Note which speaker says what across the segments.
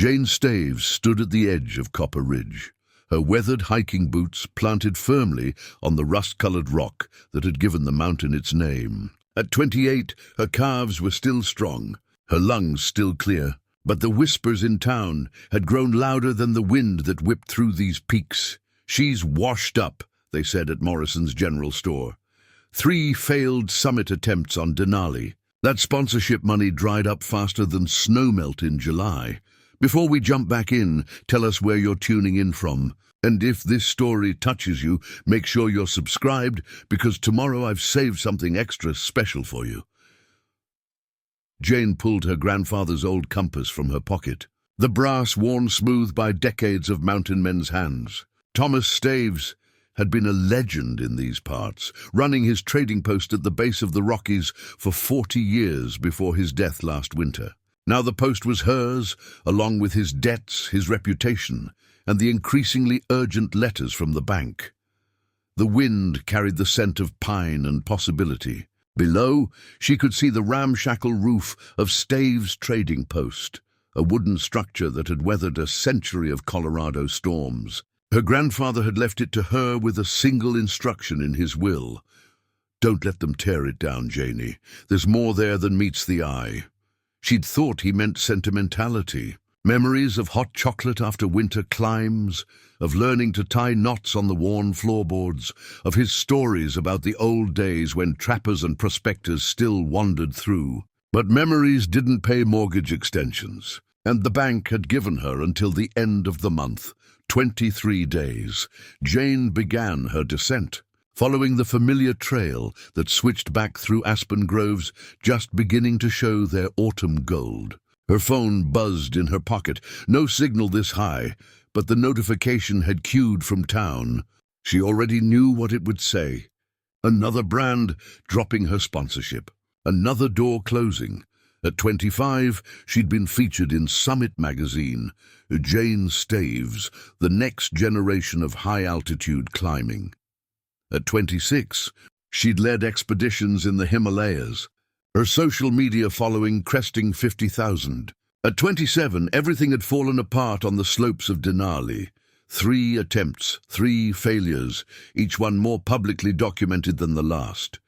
Speaker 1: Jane Staves stood at the edge of Copper Ridge, her weathered hiking boots planted firmly on the rust-colored rock that had given the mountain its name. At 28, her calves were still strong, her lungs still clear, but the whispers in town had grown louder than the wind that whipped through these peaks. "She's washed up," they said at Morrison's General Store. 3 failed summit attempts on Denali. That sponsorship money dried up faster than snowmelt in July. Before we jump back in, tell us where you're tuning in from. And if this story touches you, make sure you're subscribed, because tomorrow I've saved something extra special for you. Jane pulled her grandfather's old compass from her pocket, the brass worn smooth by decades of mountain men's hands. Thomas Staves had been a legend in these parts, running his trading post at the base of the Rockies for 40 years before his death last winter. Now the post was hers, along with his debts, his reputation, and the increasingly urgent letters from the bank. The wind carried the scent of pine and possibility. Below, she could see the ramshackle roof of Staves' trading post, a wooden structure that had weathered a century of Colorado storms. Her grandfather had left it to her with a single instruction in his will. "Don't let them tear it down, Janie. There's more there than meets the eye." She'd thought he meant sentimentality. Memories of hot chocolate after winter climbs, of learning to tie knots on the worn floorboards, of his stories about the old days when trappers and prospectors still wandered through. But memories didn't pay mortgage extensions, and the bank had given her until the end of the month, 23 days. Jane began her descent, following the familiar trail that switched back through aspen groves just beginning to show their autumn gold. Her phone buzzed in her pocket, no signal this high, but the notification had cued from town. She already knew what it would say. Another brand dropping her sponsorship, another door closing. At 25, she'd been featured in Summit magazine, Jane Staves, the next generation of high-altitude climbing. At 26, she'd led expeditions in the Himalayas, her social media following cresting 50,000. At 27, everything had fallen apart on the slopes of Denali. 3 attempts, 3 failures, each one more publicly documented than the last.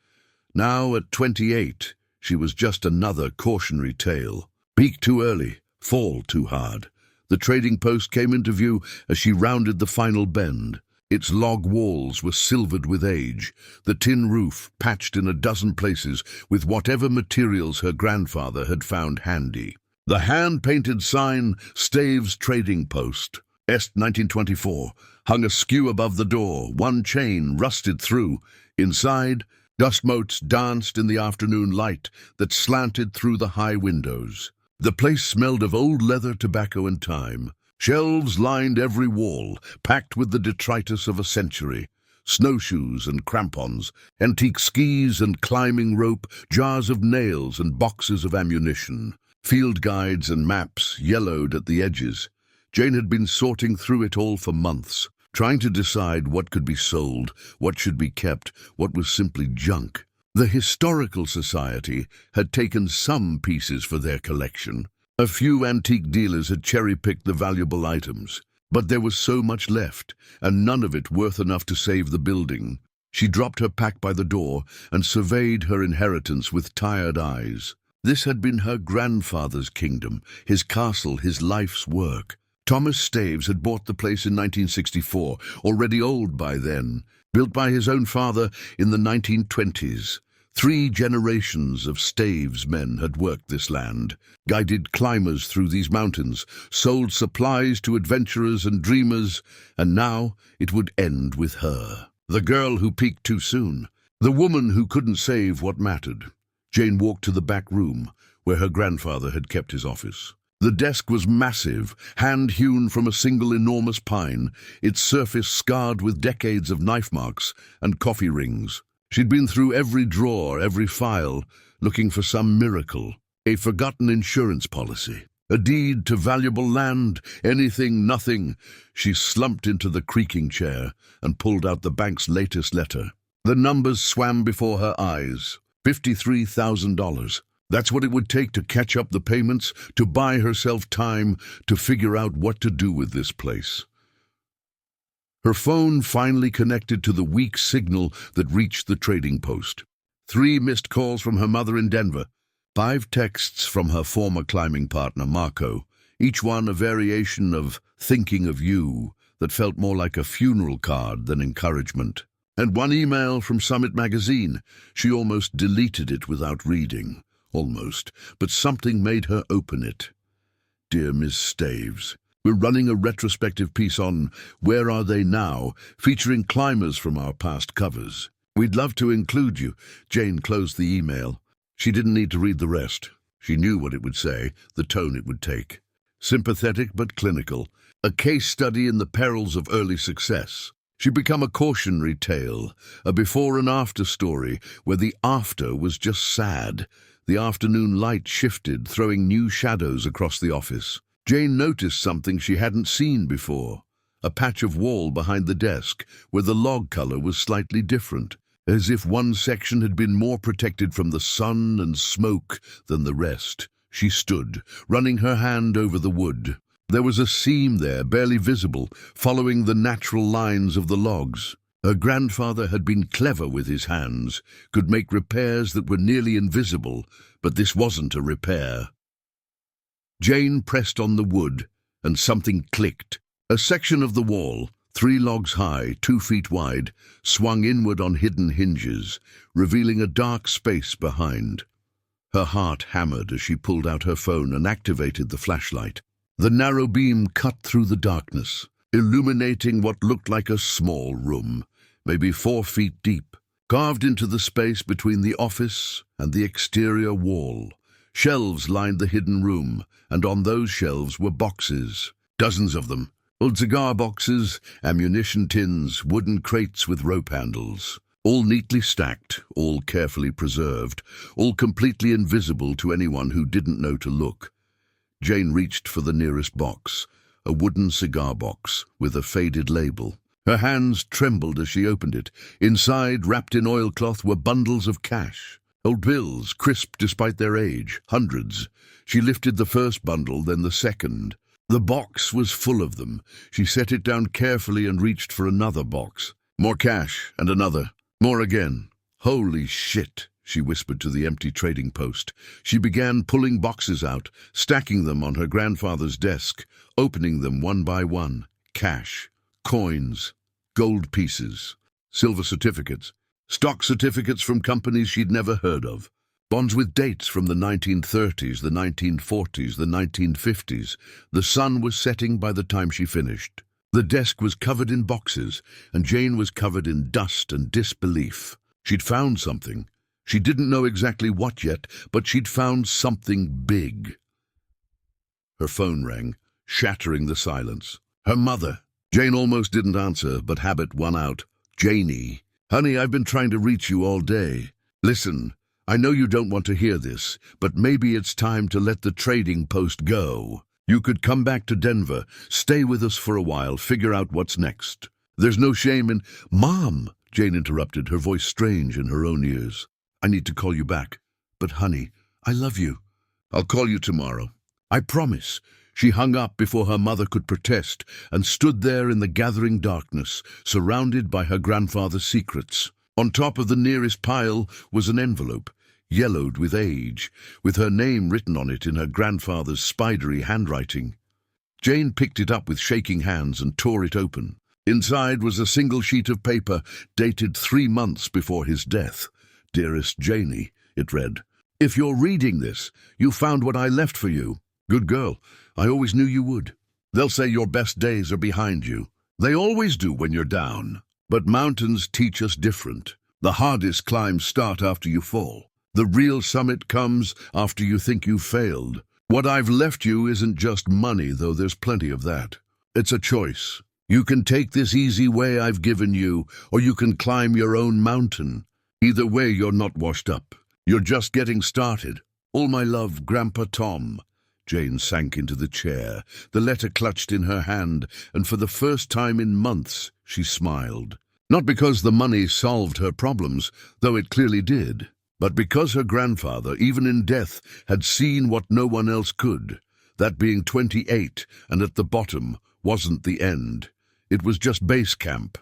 Speaker 1: Now, at 28, she was just another cautionary tale. Peak too early, fall too hard. The trading post came into view as she rounded the final bend. Its log walls were silvered with age, the tin roof patched in a dozen places with whatever materials her grandfather had found handy. The hand-painted sign, Staves Trading Post, Est 1924, hung askew above the door, one chain rusted through. Inside, dust motes danced in the afternoon light that slanted through the high windows. The place smelled of old leather, tobacco, and time. Shelves lined every wall, packed with the detritus of a century. Snowshoes and crampons, antique skis and climbing rope, jars of nails and boxes of ammunition. Field guides and maps yellowed at the edges. Jane had been sorting through it all for months, trying to decide what could be sold, what should be kept, what was simply junk. The Historical Society had taken some pieces for their collection. A few antique dealers had cherry-picked the valuable items, but there was so much left, and none of it worth enough to save the building. She dropped her pack by the door and surveyed her inheritance with tired eyes. This had been her grandfather's kingdom, his castle, his life's work. Thomas Staves had bought the place in 1964, already old by then, built by his own father in the 1920s. 3 generations of Staves men had worked this land, guided climbers through these mountains, sold supplies to adventurers and dreamers, and now it would end with her. The girl who peaked too soon, the woman who couldn't save what mattered. Jane walked to the back room, where her grandfather had kept his office. The desk was massive, hand-hewn from a single enormous pine, its surface scarred with decades of knife marks and coffee rings. She'd been through every drawer, every file, looking for some miracle, a forgotten insurance policy, a deed to valuable land, anything, nothing. She slumped into the creaking chair and pulled out the bank's latest letter. The numbers swam before her eyes. $53,000. That's what it would take to catch up the payments, to buy herself time to figure out what to do with this place. Her phone finally connected to the weak signal that reached the trading post. 3 missed calls from her mother in Denver. 5 texts from her former climbing partner, Marco, each one a variation of "thinking of you" that felt more like a funeral card than encouragement. And 1 email from Summit magazine. She almost deleted it without reading. Almost, but something made her open it. "Dear Miss Staves, we're running a retrospective piece on Where Are They Now, featuring climbers from our past covers. We'd love to include you." Jane closed the email. She didn't need to read the rest. She knew what it would say, the tone it would take. Sympathetic but clinical, a case study in the perils of early success. She'd become a cautionary tale, a before and after story where the after was just sad. The afternoon light shifted, throwing new shadows across the office. Jane noticed something she hadn't seen before. A patch of wall behind the desk where the log color was slightly different, as if one section had been more protected from the sun and smoke than the rest. She stood, running her hand over the wood. There was a seam there, barely visible, following the natural lines of the logs. Her grandfather had been clever with his hands, could make repairs that were nearly invisible, but this wasn't a repair. Jane pressed on the wood, and something clicked. A section of the wall, 3 logs high, 2 feet wide, swung inward on hidden hinges, revealing a dark space behind. Her heart hammered as she pulled out her phone and activated the flashlight. The narrow beam cut through the darkness, illuminating what looked like a small room, maybe 4 feet deep, carved into the space between the office and the exterior wall. Shelves lined the hidden room, and on those shelves were boxes, dozens of them. Old cigar boxes, ammunition tins, wooden crates with rope handles, all neatly stacked, all carefully preserved, all completely invisible to anyone who didn't know to look. Jane reached for the nearest box, a wooden cigar box with a faded label. Her hands trembled as she opened it. Inside, wrapped in oilcloth, were bundles of cash. Old bills, crisp despite their age, hundreds. She lifted the first bundle, then the second. The box was full of them. She set it down carefully and reached for another box. More cash, and another. More again. "Holy shit," she whispered to the empty trading post. She began pulling boxes out, stacking them on her grandfather's desk, opening them one by one. Cash, coins, gold pieces, silver certificates, stock certificates from companies she'd never heard of. Bonds with dates from the 1930s, the 1940s, the 1950s. The sun was setting by the time she finished. The desk was covered in boxes, and Jane was covered in dust and disbelief. She'd found something. She didn't know exactly what yet, but she'd found something big. Her phone rang, shattering the silence. Her mother. Jane almost didn't answer, but habit won out. "Janie. Honey, I've been trying to reach you all day. Listen. I know you don't want to hear this, but maybe it's time to let the trading post go. You could come back to Denver, stay with us for a while, figure out what's next. There's no shame in—" "Mom," Jane interrupted, her voice strange in her own ears. "I need to call you back. But honey, I love you. I'll call you tomorrow. I promise." She hung up before her mother could protest and stood there in the gathering darkness, surrounded by her grandfather's secrets. On top of the nearest pile was an envelope, yellowed with age, with her name written on it in her grandfather's spidery handwriting. Jane picked it up with shaking hands and tore it open. Inside was a single sheet of paper dated 3 months before his death. "Dearest Janie," it read, "if you're reading this, you found what I left for you. Good girl. I always knew you would. They'll say your best days are behind you. They always do when you're down. But mountains teach us different. The hardest climbs start after you fall. The real summit comes after you think you've failed. What I've left you isn't just money, though there's plenty of that. It's a choice. You can take this easy way I've given you, or you can climb your own mountain. Either way, you're not washed up. You're just getting started. All my love, Grandpa Tom." Jane sank into the chair, the letter clutched in her hand, and for the first time in months she smiled. Not because the money solved her problems, though it clearly did. But because her grandfather, even in death, had seen what no one else could, that being 28 and at the bottom wasn't the end. It was just base camp.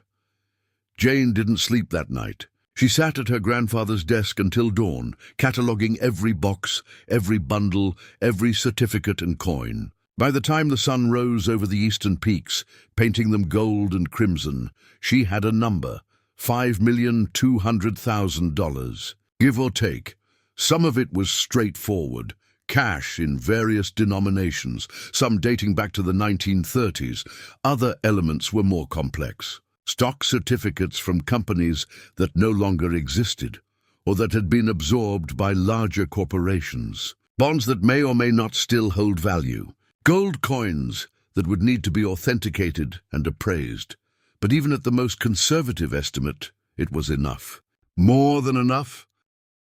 Speaker 1: Jane didn't sleep that night. She sat at her grandfather's desk until dawn, cataloguing every box, every bundle, every certificate and coin. By the time the sun rose over the eastern peaks, painting them gold and crimson, she had a number, $5,200,000. Give or take. Some of it was straightforward, cash in various denominations, some dating back to the 1930s. Other elements were more complex. Stock certificates from companies that no longer existed, or that had been absorbed by larger corporations. Bonds that may or may not still hold value. Gold coins that would need to be authenticated and appraised. But even at the most conservative estimate, it was enough. More than enough?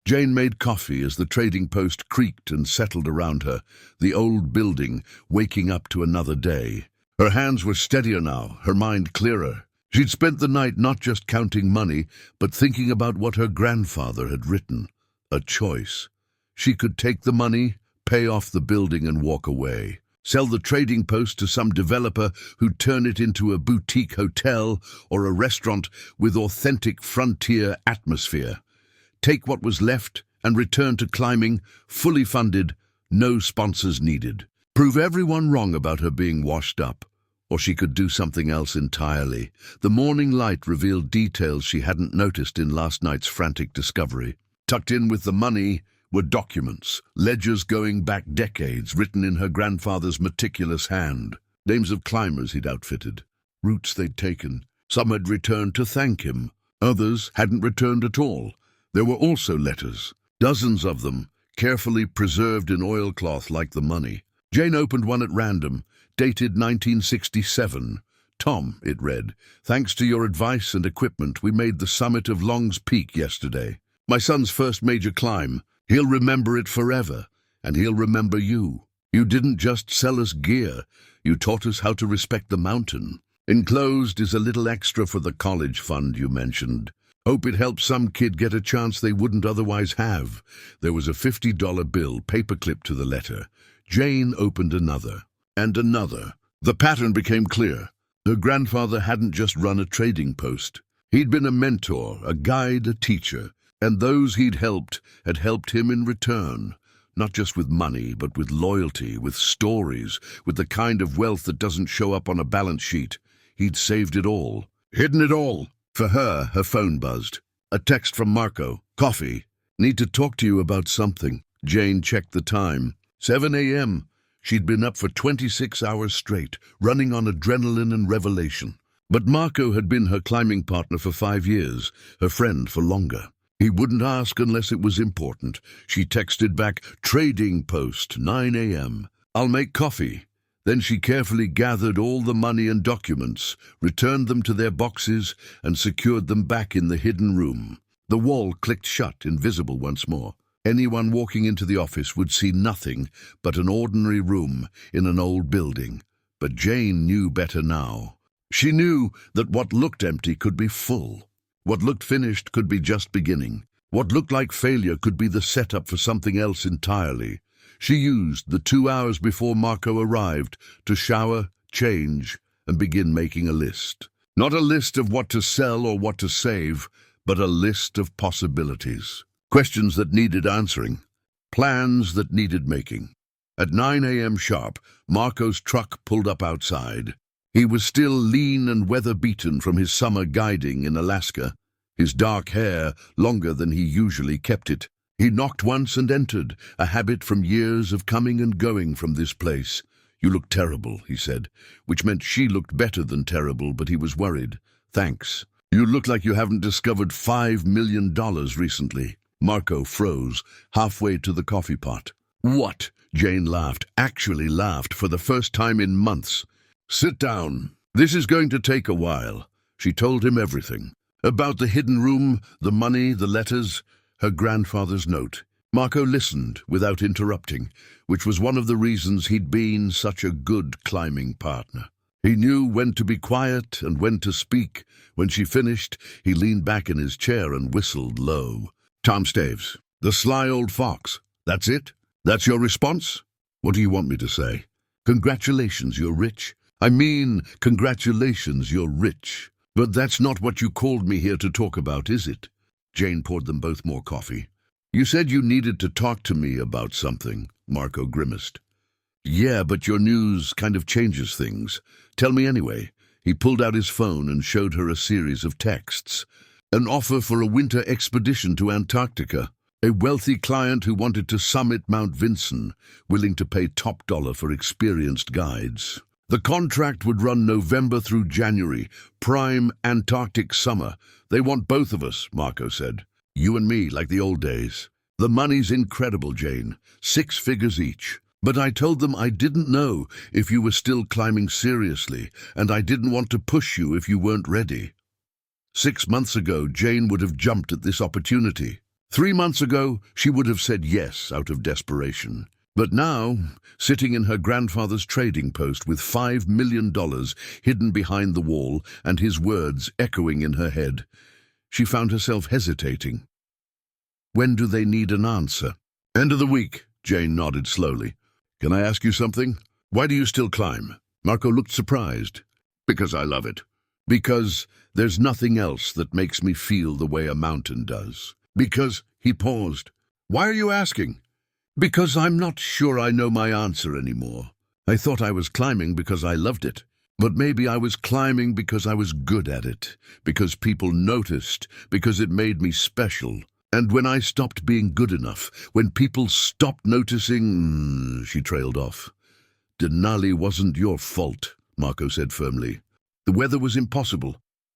Speaker 1: Jane made coffee as the trading post creaked and settled around her, the old building waking up to another day. Her hands were steadier now, her mind clearer. She'd spent the night not just counting money, but thinking about what her grandfather had written. A choice. She could take the money, pay off the building and walk away. Sell the trading post to some developer who'd turn it into a boutique hotel or a restaurant with authentic frontier atmosphere. Take what was left and return to climbing, fully funded, no sponsors needed. Prove everyone wrong about her being washed up. Or she could do something else entirely. The morning light revealed details she hadn't noticed in last night's frantic discovery. Tucked in with the money were documents, ledgers going back decades, written in her grandfather's meticulous hand. Names of climbers he'd outfitted, routes they'd taken. Some had returned to thank him. Others hadn't returned at all. There were also letters, dozens of them, carefully preserved in oilcloth like the money. Jane opened one at random, dated 1967. Tom, it read, thanks to your advice and equipment, we made the summit of Long's Peak yesterday. My son's first major climb. He'll remember it forever, and he'll remember you. You didn't just sell us gear, you taught us how to respect the mountain. Enclosed is a little extra for the college fund you mentioned. Hope it helps some kid get a chance they wouldn't otherwise have. There was a $50 bill paperclipped to the letter. Jane opened another, and another. The pattern became clear. Her grandfather hadn't just run a trading post. He'd been a mentor, a guide, a teacher, and those he'd helped had helped him in return. Not just with money, but with loyalty, with stories, with the kind of wealth that doesn't show up on a balance sheet. He'd saved it all. Hidden it all. For her phone buzzed. A text from Marco. Coffee. Need to talk to you about something. Jane checked the time. 7 a.m. She'd been up for 26 hours straight, running on adrenaline and revelation. But Marco had been her climbing partner for 5 years, her friend for longer. He wouldn't ask unless it was important. She texted back, trading post, 9 a.m. I'll make coffee. Then she carefully gathered all the money and documents, returned them to their boxes, and secured them back in the hidden room. The wall clicked shut, invisible once more. Anyone walking into the office would see nothing but an ordinary room in an old building. But Jane knew better now. She knew that what looked empty could be full. What looked finished could be just beginning. What looked like failure could be the setup for something else entirely. She used the 2 hours before Marco arrived to shower, change, and begin making a list. Not a list of what to sell or what to save, but a list of possibilities. Questions that needed answering. Plans that needed making. At 9 a.m. sharp, Marco's truck pulled up outside. He was still lean and weather-beaten from his summer guiding in Alaska, his dark hair longer than he usually kept it. He knocked once and entered, a habit from years of coming and going from this place. You look terrible, he said, which meant she looked better than terrible, but he was worried. Thanks. You look like you haven't discovered $5 million recently. Marco froze, halfway to the coffee pot. What? Jane laughed, actually laughed for the first time in months. Sit down. This is going to take a while. She told him everything. About the hidden room, the money, the letters, her grandfather's note. Marco listened without interrupting, which was one of the reasons he'd been such a good climbing partner. He knew when to be quiet and when to speak. When she finished, he leaned back in his chair and whistled low. Tom Staves. The sly old fox. That's it? That's your response? What do you want me to say? Congratulations, you're rich. I mean, congratulations, you're rich. But that's not what you called me here to talk about, is it? Jane poured them both more coffee. You said you needed to talk to me about something, Marco grimaced. Yeah, but your news kind of changes things. Tell me anyway. He pulled out his phone and showed her a series of texts. An offer for a winter expedition to Antarctica. A wealthy client who wanted to summit Mount Vinson, willing to pay top dollar for experienced guides. The contract would run November through January, prime Antarctic summer. They want both of us, Marco said. You and me, like the old days. The money's incredible, Jane. 6 figures each. But I told them I didn't know if you were still climbing seriously, and I didn't want to push you if you weren't ready. 6 months ago, Jane would have jumped at this opportunity. 3 months ago, she would have said yes out of desperation. But now, sitting in her grandfather's trading post with $5 million hidden behind the wall and his words echoing in her head, she found herself hesitating. When do they need an answer? End of the week, Jane nodded slowly. Can I ask you something? Why do you still climb? Marco looked surprised. Because I love it. Because there's nothing else that makes me feel the way a mountain does. Because, he paused. Why are you asking? Because I'm not sure I know my answer anymore. I thought I was climbing because I loved it. But maybe I was climbing because I was good at it. Because people noticed. Because it made me special. And when I stopped being good enough, when people stopped noticing, she trailed off. Denali wasn't your fault, Marco said firmly. The weather was impossible.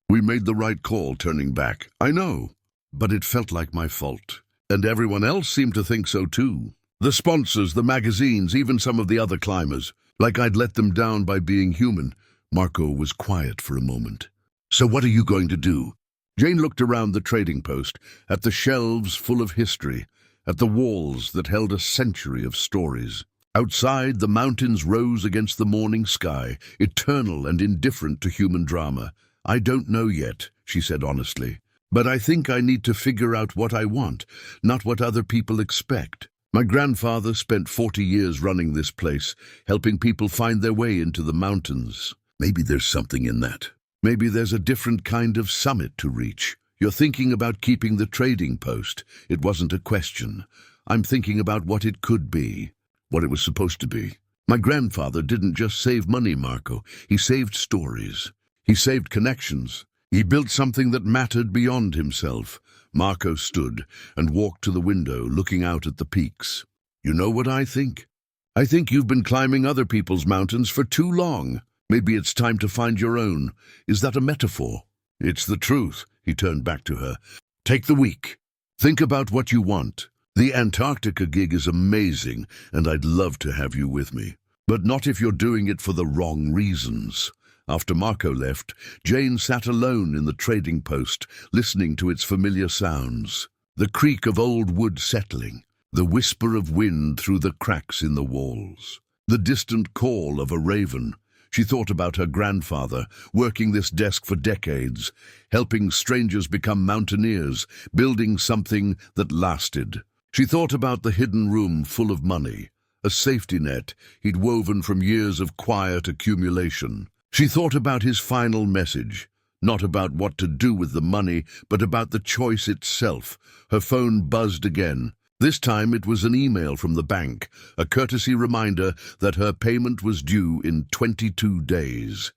Speaker 1: We made the right call turning back. I know. But it felt like my fault. And everyone else seemed to think so too. The sponsors, the magazines, even some of the other climbers. Like I'd let them down by being human. Marco was quiet for a moment. So what are you going to do? Jane looked around the trading post, at the shelves full of history, at the walls that held a century of stories. Outside, the mountains rose against the morning sky, eternal and indifferent to human drama. I don't know yet, she said honestly. But I think I need to figure out what I want, not what other people expect. My grandfather spent 40 years running this place, helping people find their way into the mountains. Maybe there's something in that. Maybe there's a different kind of summit to reach. You're thinking about keeping the trading post. It wasn't a question. I'm thinking about what it could be, what it was supposed to be. My grandfather didn't just save money, Marco. He saved stories. He saved connections. He built something that mattered beyond himself. Marco stood and walked to the window, looking out at the peaks. You know what I think? I think you've been climbing other people's mountains for too long. Maybe it's time to find your own. Is that a metaphor? It's the truth, he turned back to her. Take the week. Think about what you want. The Antarctica gig is amazing, and I'd love to have you with me. But not if you're doing it for the wrong reasons. After Marco left, Jane sat alone in the trading post, listening to its familiar sounds. The creak of old wood settling, the whisper of wind through the cracks in the walls, the distant call of a raven. She thought about her grandfather, working this desk for decades, helping strangers become mountaineers, building something that lasted. She thought about the hidden room full of money, a safety net he'd woven from years of quiet accumulation. She thought about his final message, not about what to do with the money, but about the choice itself. Her phone buzzed again. This time it was an email from the bank, a courtesy reminder that her payment was due in 22 days.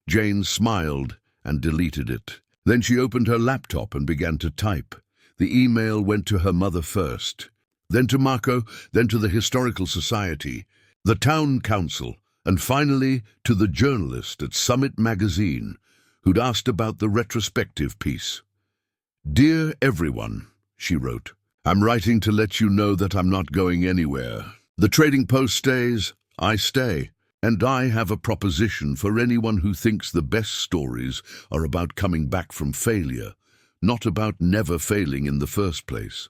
Speaker 1: Jane smiled and deleted it. Then she opened her laptop and began to type. The email went to her mother first, then to Marco, then to the Historical Society, the Town Council, and finally to the journalist at Summit magazine, who'd asked about the retrospective piece. Dear everyone, she wrote, I'm writing to let you know that I'm not going anywhere. The trading post stays, I stay, and I have a proposition for anyone who thinks the best stories are about coming back from failure, not about never failing in the first place.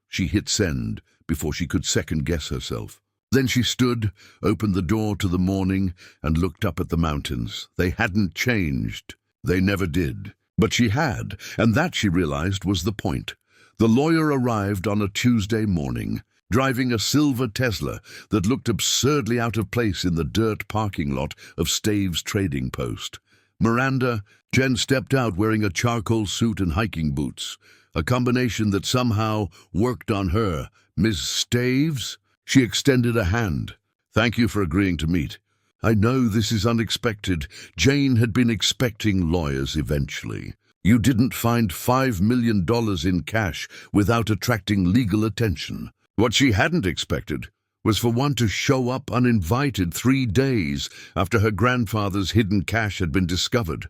Speaker 1: She hit send before she could second-guess herself. Then she stood, opened the door to the morning, and looked up at the mountains. They hadn't changed. They never did. But she had, and that, she realized, was the point. The lawyer arrived on a Tuesday morning, driving a silver Tesla that looked absurdly out of place in the dirt parking lot of Staves' trading post. Miranda, Jen stepped out wearing a charcoal suit and hiking boots, a combination that somehow worked on her. "Miss Staves?" She extended a hand. "Thank you for agreeing to meet. I know this is unexpected. Jane had been expecting lawyers eventually. You didn't find $5 million in cash without attracting legal attention." What she hadn't expected was for one to show up uninvited 3 days after her grandfather's hidden cash had been discovered.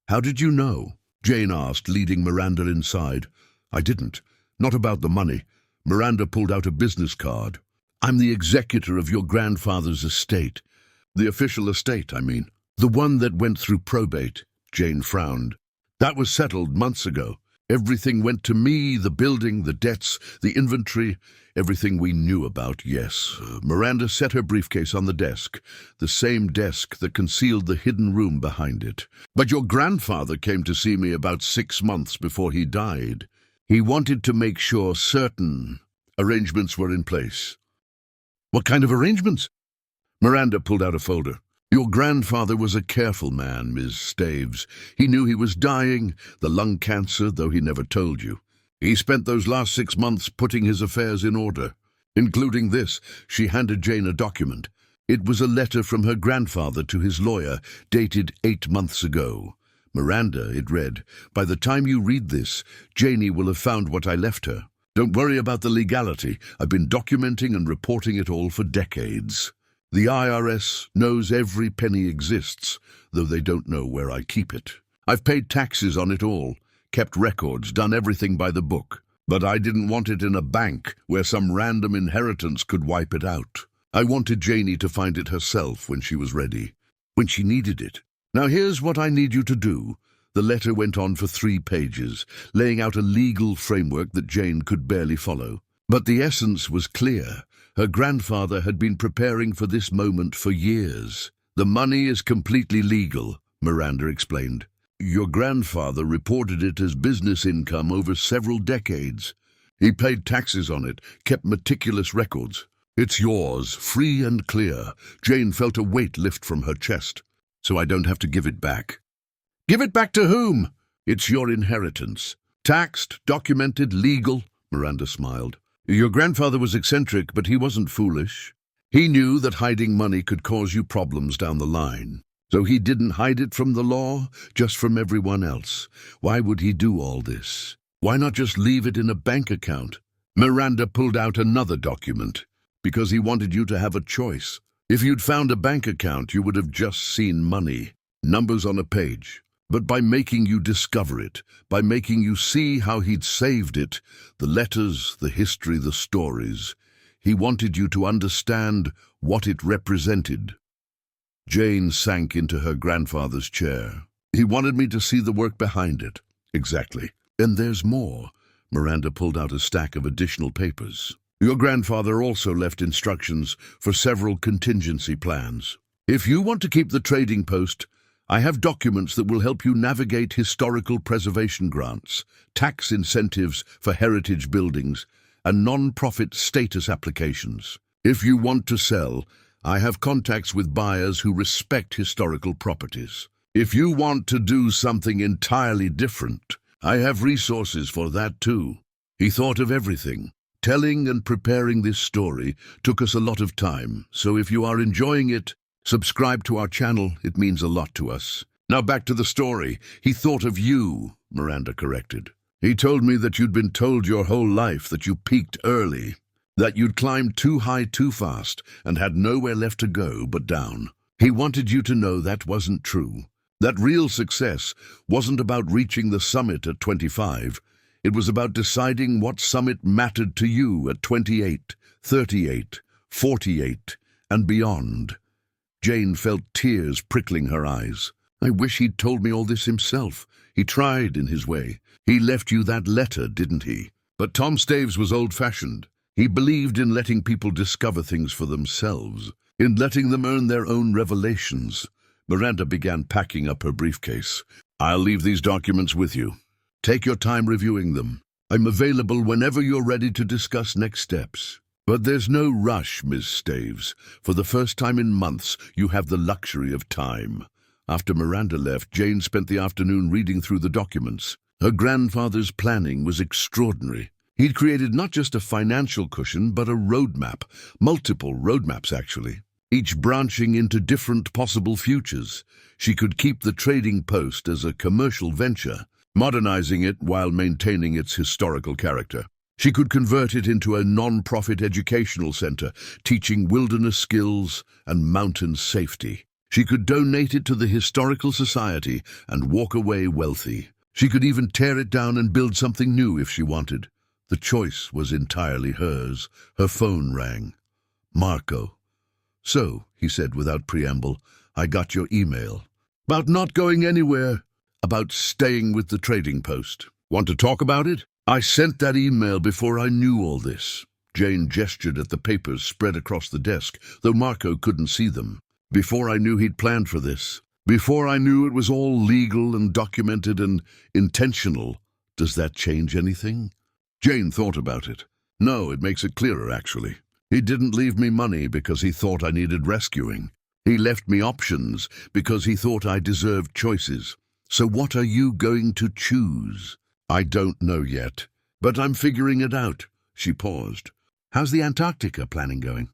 Speaker 1: "How did you know?" Jane asked, leading Miranda inside. "I didn't. Not about the money." Miranda pulled out a business card. "I'm the executor of your grandfather's estate. The official estate, I mean. The one that went through probate." Jane frowned. "That was settled months ago. Everything went to me, the building, the debts, the inventory, everything we knew about, yes." Miranda set her briefcase on the desk, the same desk that concealed the hidden room behind it. "But your grandfather came to see me about 6 months before he died. He wanted to make sure certain arrangements were in place." "What kind of arrangements?" Miranda pulled out a folder. "Your grandfather was a careful man, Miss Staves. He knew he was dying, the lung cancer, though he never told you. He spent those last 6 months putting his affairs in order, including this." She handed Jane a document. It was a letter from her grandfather to his lawyer, dated 8 months ago. "Miranda," it read, "by the time you read this, Janie will have found what I left her. Don't worry about the legality. I've been documenting and reporting it all for decades. The IRS knows every penny exists, though they don't know where I keep it. I've paid taxes on it all, kept records, done everything by the book. But I didn't want it in a bank where some random inheritance could wipe it out. I wanted Janie to find it herself when she was ready, when she needed it. Now here's what I need you to do." The letter went on for 3 pages, laying out a legal framework that Jane could barely follow. But the essence was clear. Her grandfather had been preparing for this moment for years. "The money is completely legal," Miranda explained. "Your grandfather reported it as business income over several decades. He paid taxes on it, kept meticulous records. It's yours, free and clear." Jane felt a weight lift from her chest. "So I don't have to give it back." "Give it back to whom?" "It's your inheritance. Taxed, documented, legal." Miranda smiled. "Your grandfather was eccentric, but he wasn't foolish. He knew that hiding money could cause you problems down the line. So he didn't hide it from the law, just from everyone else. Why would he do all this? Why not just leave it in a bank account?" Miranda pulled out another document. "Because he wanted you to have a choice. If you'd found a bank account, you would have just seen money, numbers on a page. But by making you discover it, by making you see how he'd saved it, the letters, the history, the stories, he wanted you to understand what it represented." Jane sank into her grandfather's chair. "He wanted me to see the work behind it." "Exactly. And there's more." Miranda pulled out a stack of additional papers. "Your grandfather also left instructions for several contingency plans. If you want to keep the trading post, I have documents that will help you navigate historical preservation grants, tax incentives for heritage buildings, and non-profit status applications. If you want to sell, I have contacts with buyers who respect historical properties. If you want to do something entirely different, I have resources for that too." He thought of everything. Telling and preparing this story took us a lot of time, so if you are enjoying it, subscribe to our channel. It means a lot to us. "Now back to the story. He thought of you," Miranda corrected. "He told me that you'd been told your whole life that you peaked early, that you'd climbed too high too fast and had nowhere left to go but down. He wanted you to know that wasn't true. That real success wasn't about reaching the summit at 25. It was about deciding what summit mattered to you at 28, 38, 48, and beyond." Jane felt tears prickling her eyes. "I wish he'd told me all this himself. He tried in his way. He left you that letter, didn't he? But Tom Staves was old-fashioned. He believed in letting people discover things for themselves, in letting them earn their own revelations." Miranda began packing up her briefcase. "I'll leave these documents with you. Take your time reviewing them. I'm available whenever you're ready to discuss next steps. But there's no rush, Miss Staves. For the first time in months, you have the luxury of time. After Miranda left, Jane spent the afternoon reading through the documents. Her grandfather's planning was extraordinary. He'd created not just a financial cushion, but a roadmap. Multiple roadmaps, actually, each branching into different possible futures. She could keep the trading post as a commercial venture, modernizing it while maintaining its historical character. She could convert it into a non-profit educational center, teaching wilderness skills and mountain safety. She could donate it to the Historical Society and walk away wealthy. She could even tear it down and build something new if she wanted. The choice was entirely hers. Her phone rang. Marco. "So," he said without preamble, "I got your email. About not going anywhere. About staying with the trading post. Want to talk about it? I sent that email before I knew all this." Jane gestured at the papers spread across the desk, though Marco couldn't see them. "Before I knew he'd planned for this. Before I knew it was all legal and documented and intentional. Does that change anything?" Jane thought about it. "No, it makes it clearer, actually. He didn't leave me money because he thought I needed rescuing. He left me options because he thought I deserved choices. So what are you going to choose?" "I don't know yet, but I'm figuring it out." She paused. "How's the Antarctica planning going?"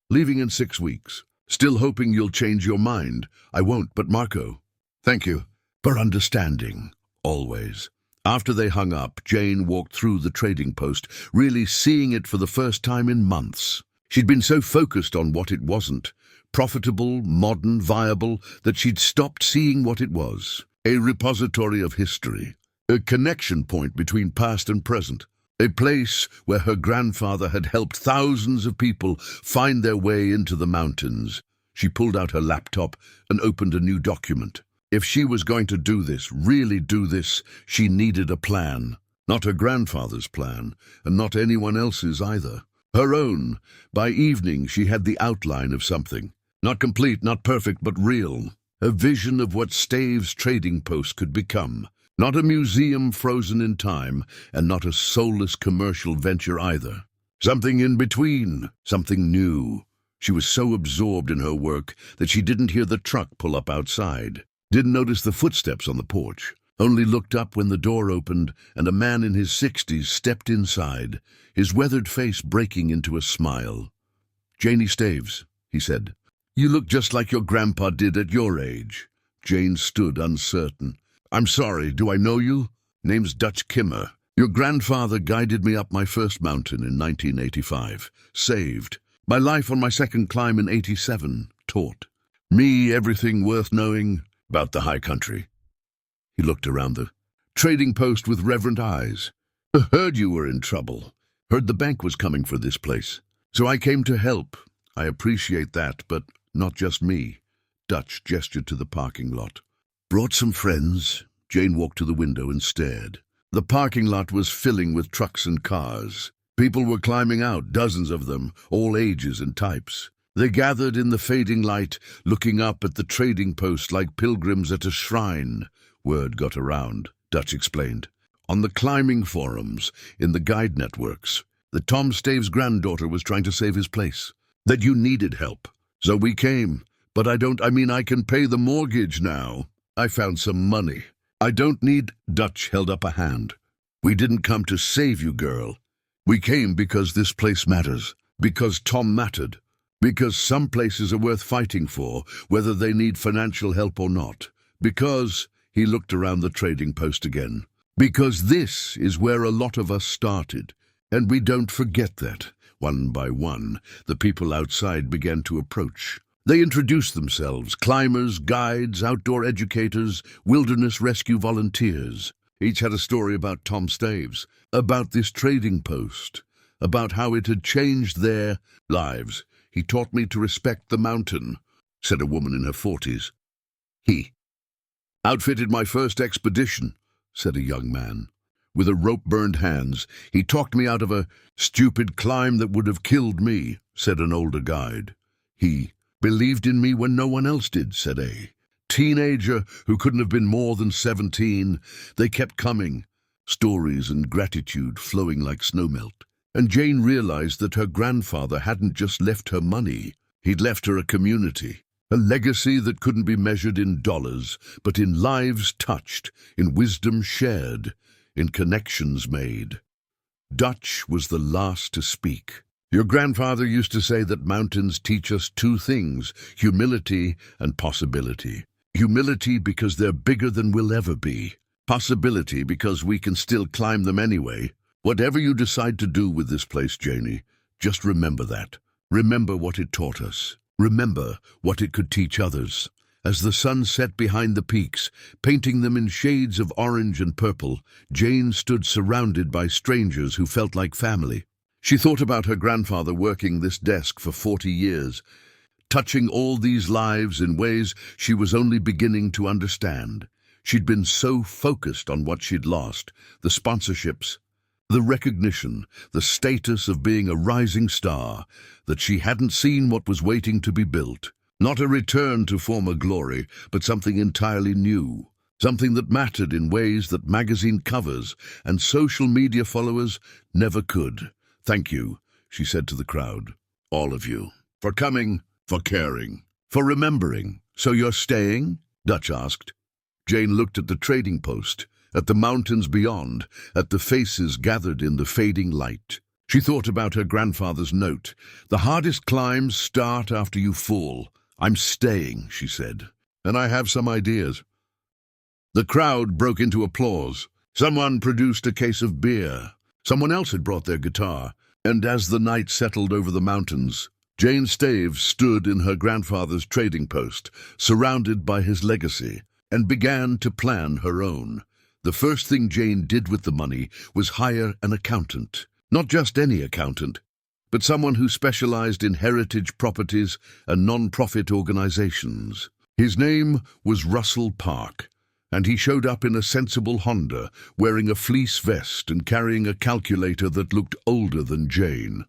Speaker 1: "Leaving in 6 weeks. Still hoping you'll change your mind." "I won't, but Marco, thank you for understanding, always." After they hung up, Jane walked through the trading post, really seeing it for the first time in months. She'd been so focused on what it wasn't, profitable, modern, viable, that she'd stopped seeing what it was. A repository of history, a connection point between past and present, a place where her grandfather had helped thousands of people find their way into the mountains. She pulled out her laptop and opened a new document. If she was going to do this, really do this, she needed a plan. Not her grandfather's plan, and not anyone else's either. Her own. By evening, she had the outline of something. Not complete, not perfect, but real. A vision of what Staves' trading post could become. Not a museum frozen in time, and not a soulless commercial venture either. Something in between, something new. She was so absorbed in her work that she didn't hear the truck pull up outside. Didn't notice the footsteps on the porch. Only looked up when the door opened and a man in his 60s stepped inside, his weathered face breaking into a smile. "Janie Staves," he said. "You look just like your grandpa did at your age." Jane stood uncertain. "I'm sorry, do I know you?" "Name's Dutch Kimmer. Your grandfather guided me up my first mountain in 1985. Saved. My life on my second climb in 87. Taught. Me everything worth knowing about the high country." He looked around the trading post with reverent eyes. "I heard you were in trouble. Heard the bank was coming for this place. So I came to help. I appreciate that, but not just me." Dutch gestured to the parking lot. "Brought some friends." Jane walked to the window and stared. The parking lot was filling with trucks and cars. People were climbing out, dozens of them, all ages and types. They gathered in the fading light, looking up at the trading post like pilgrims at a shrine. Word got around, Dutch explained. On the climbing forums, in the guide networks, that Tom Staves' granddaughter was trying to save his place. That you needed help. So we came. But I can pay the mortgage now. I found some money. I don't need— Dutch held up a hand. "We didn't come to save you, girl. We came because this place matters. Because Tom mattered. Because some places are worth fighting for, whether they need financial help or not. Because," he looked around the trading post again, "because this is where a lot of us started. And we don't forget that." One by one, the people outside began to approach. They introduced themselves, climbers, guides, outdoor educators, wilderness rescue volunteers. Each had a story about Tom Staves, about this trading post, about how it had changed their lives. "He taught me to respect the mountain," said a woman in her 40s. "He outfitted my first expedition," said a young man. "With a rope-burned hands, he talked me out of a stupid climb that would have killed me," said an older guide. "He believed in me when no one else did," said a teenager who couldn't have been more than 17. "They kept coming. stories and gratitude flowing like snowmelt. And Jane realized that her grandfather hadn't just left her money, he'd left her a community, a legacy that couldn't be measured in dollars, but in lives touched, in wisdom shared, in connections made. Dutch was the last to speak. Your grandfather used to say that mountains teach us two things, humility and possibility. Humility because they're bigger than we'll ever be. Possibility because we can still climb them anyway. Whatever you decide to do with this place, Janie, just remember that. Remember what it taught us. Remember what it could teach others. As the sun set behind the peaks, painting them in shades of orange and purple, Jane stood surrounded by strangers who felt like family. She thought about her grandfather working this desk for 40 years, touching all these lives in ways she was only beginning to understand. She'd been so focused on what she'd lost, the sponsorships, the recognition, the status of being a rising star, that she hadn't seen what was waiting to be built. Not a return to former glory, but something entirely new. Something that mattered in ways that magazine covers and social media followers never could. Thank you, she said to the crowd. All of you. For coming, for caring, for remembering. So you're staying? Dutch asked. Jane looked at the trading post, at the mountains beyond, at the faces gathered in the fading light. She thought about her grandfather's note. The hardest climbs start after you fall. I'm staying, she said, and I have some ideas. The crowd broke into applause. Someone produced a case of beer. Someone else had brought their guitar. And as the night settled over the mountains, Jane Staves stood in her grandfather's trading post, surrounded by his legacy, and began to plan her own. The first thing Jane did with the money was hire an accountant. Not just any accountant, but someone who specialized in heritage properties and non-profit organizations. His name was Russell Park, and he showed up in a sensible Honda, wearing a fleece vest and carrying a calculator that looked older than Jane.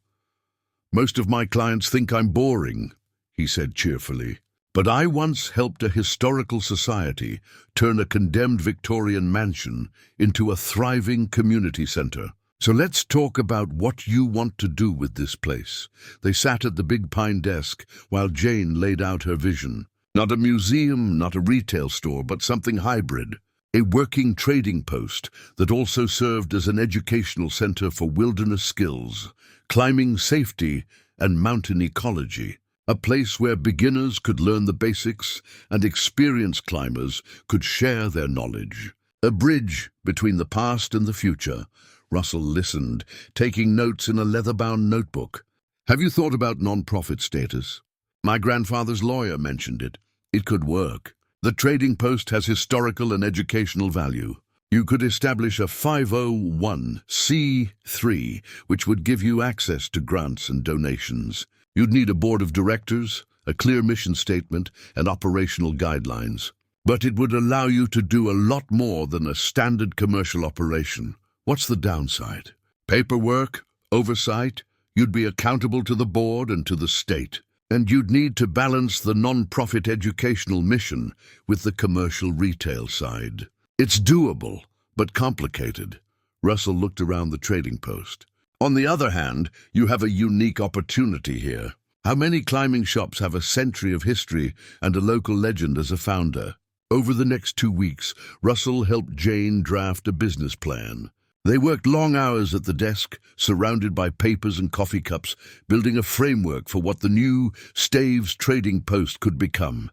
Speaker 1: Most of my clients think I'm boring, he said cheerfully. But I once helped a historical society turn a condemned Victorian mansion into a thriving community center. So let's talk about what you want to do with this place. They sat at the big pine desk while Jane laid out her vision. Not a museum, not a retail store, but something hybrid. A working trading post that also served as an educational center for wilderness skills, climbing safety, and mountain ecology. A place where beginners could learn the basics and experienced climbers could share their knowledge. A bridge between the past and the future. Russell listened, taking notes in a leather-bound notebook. Have you thought about non-profit status? My grandfather's lawyer mentioned it. It could work. The trading post has historical and educational value. You could establish a 501c3, which would give you access to grants and donations. You'd need a board of directors, a clear mission statement, and operational guidelines. But it would allow you to do a lot more than a standard commercial operation. What's the downside? Paperwork, oversight, you'd be accountable to the board and to the state. And you'd need to balance the non-profit educational mission with the commercial retail side. It's doable, but complicated. Russell looked around the trading post. On the other hand, you have a unique opportunity here. How many climbing shops have a century of history and a local legend as a founder? Over the next 2 weeks, Russell helped Jane draft a business plan. They worked long hours at the desk, surrounded by papers and coffee cups, building a framework for what the new Staves trading post could become.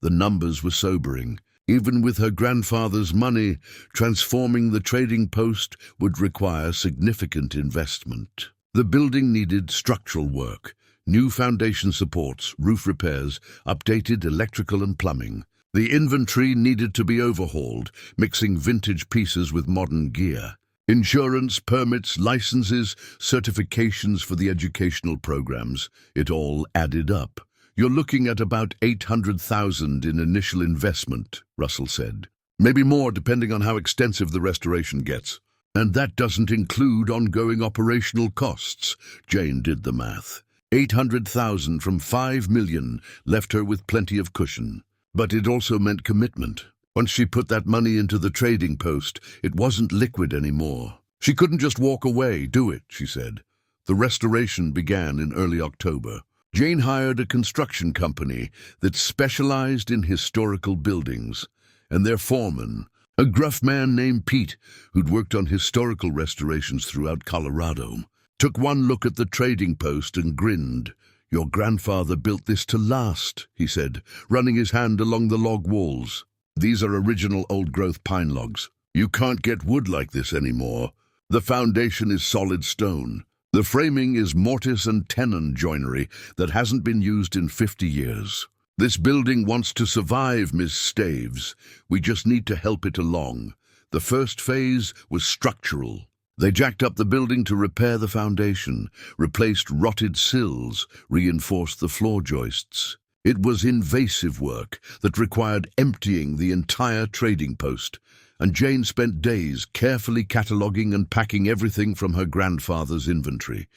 Speaker 1: The numbers were sobering. Even with her grandfather's money, transforming the trading post would require significant investment. The building needed structural work, new foundation supports, roof repairs, updated electrical and plumbing. The inventory needed to be overhauled, mixing vintage pieces with modern gear. Insurance, permits, licenses, certifications for the educational programs. It all added up. You're looking at about $800,000 in initial investment, Russell said. Maybe more depending on how extensive the restoration gets. And that doesn't include ongoing operational costs. Jane did the math. $800,000 from $5 million left her with plenty of cushion. But it also meant commitment. Once she put that money into the trading post, it wasn't liquid anymore. She couldn't just walk away. "Do it," she said. The restoration began in early October. Jane hired a construction company that specialized in historical buildings, and their foreman, a gruff man named Pete, who'd worked on historical restorations throughout Colorado, took one look at the trading post and grinned. "Your grandfather built this to last," he said, running his hand along the log walls. "These are original old-growth pine logs. You can't get wood like this anymore. The foundation is solid stone. The framing is mortise and tenon joinery that hasn't been used in 50 years. This building wants to survive, Miss Staves. We just need to help it along." The first phase was structural. They jacked up the building to repair the foundation, replaced rotted sills, reinforced the floor joists. It was invasive work that required emptying the entire trading post, and Jane spent days carefully cataloguing and packing everything from her grandfather's inventory.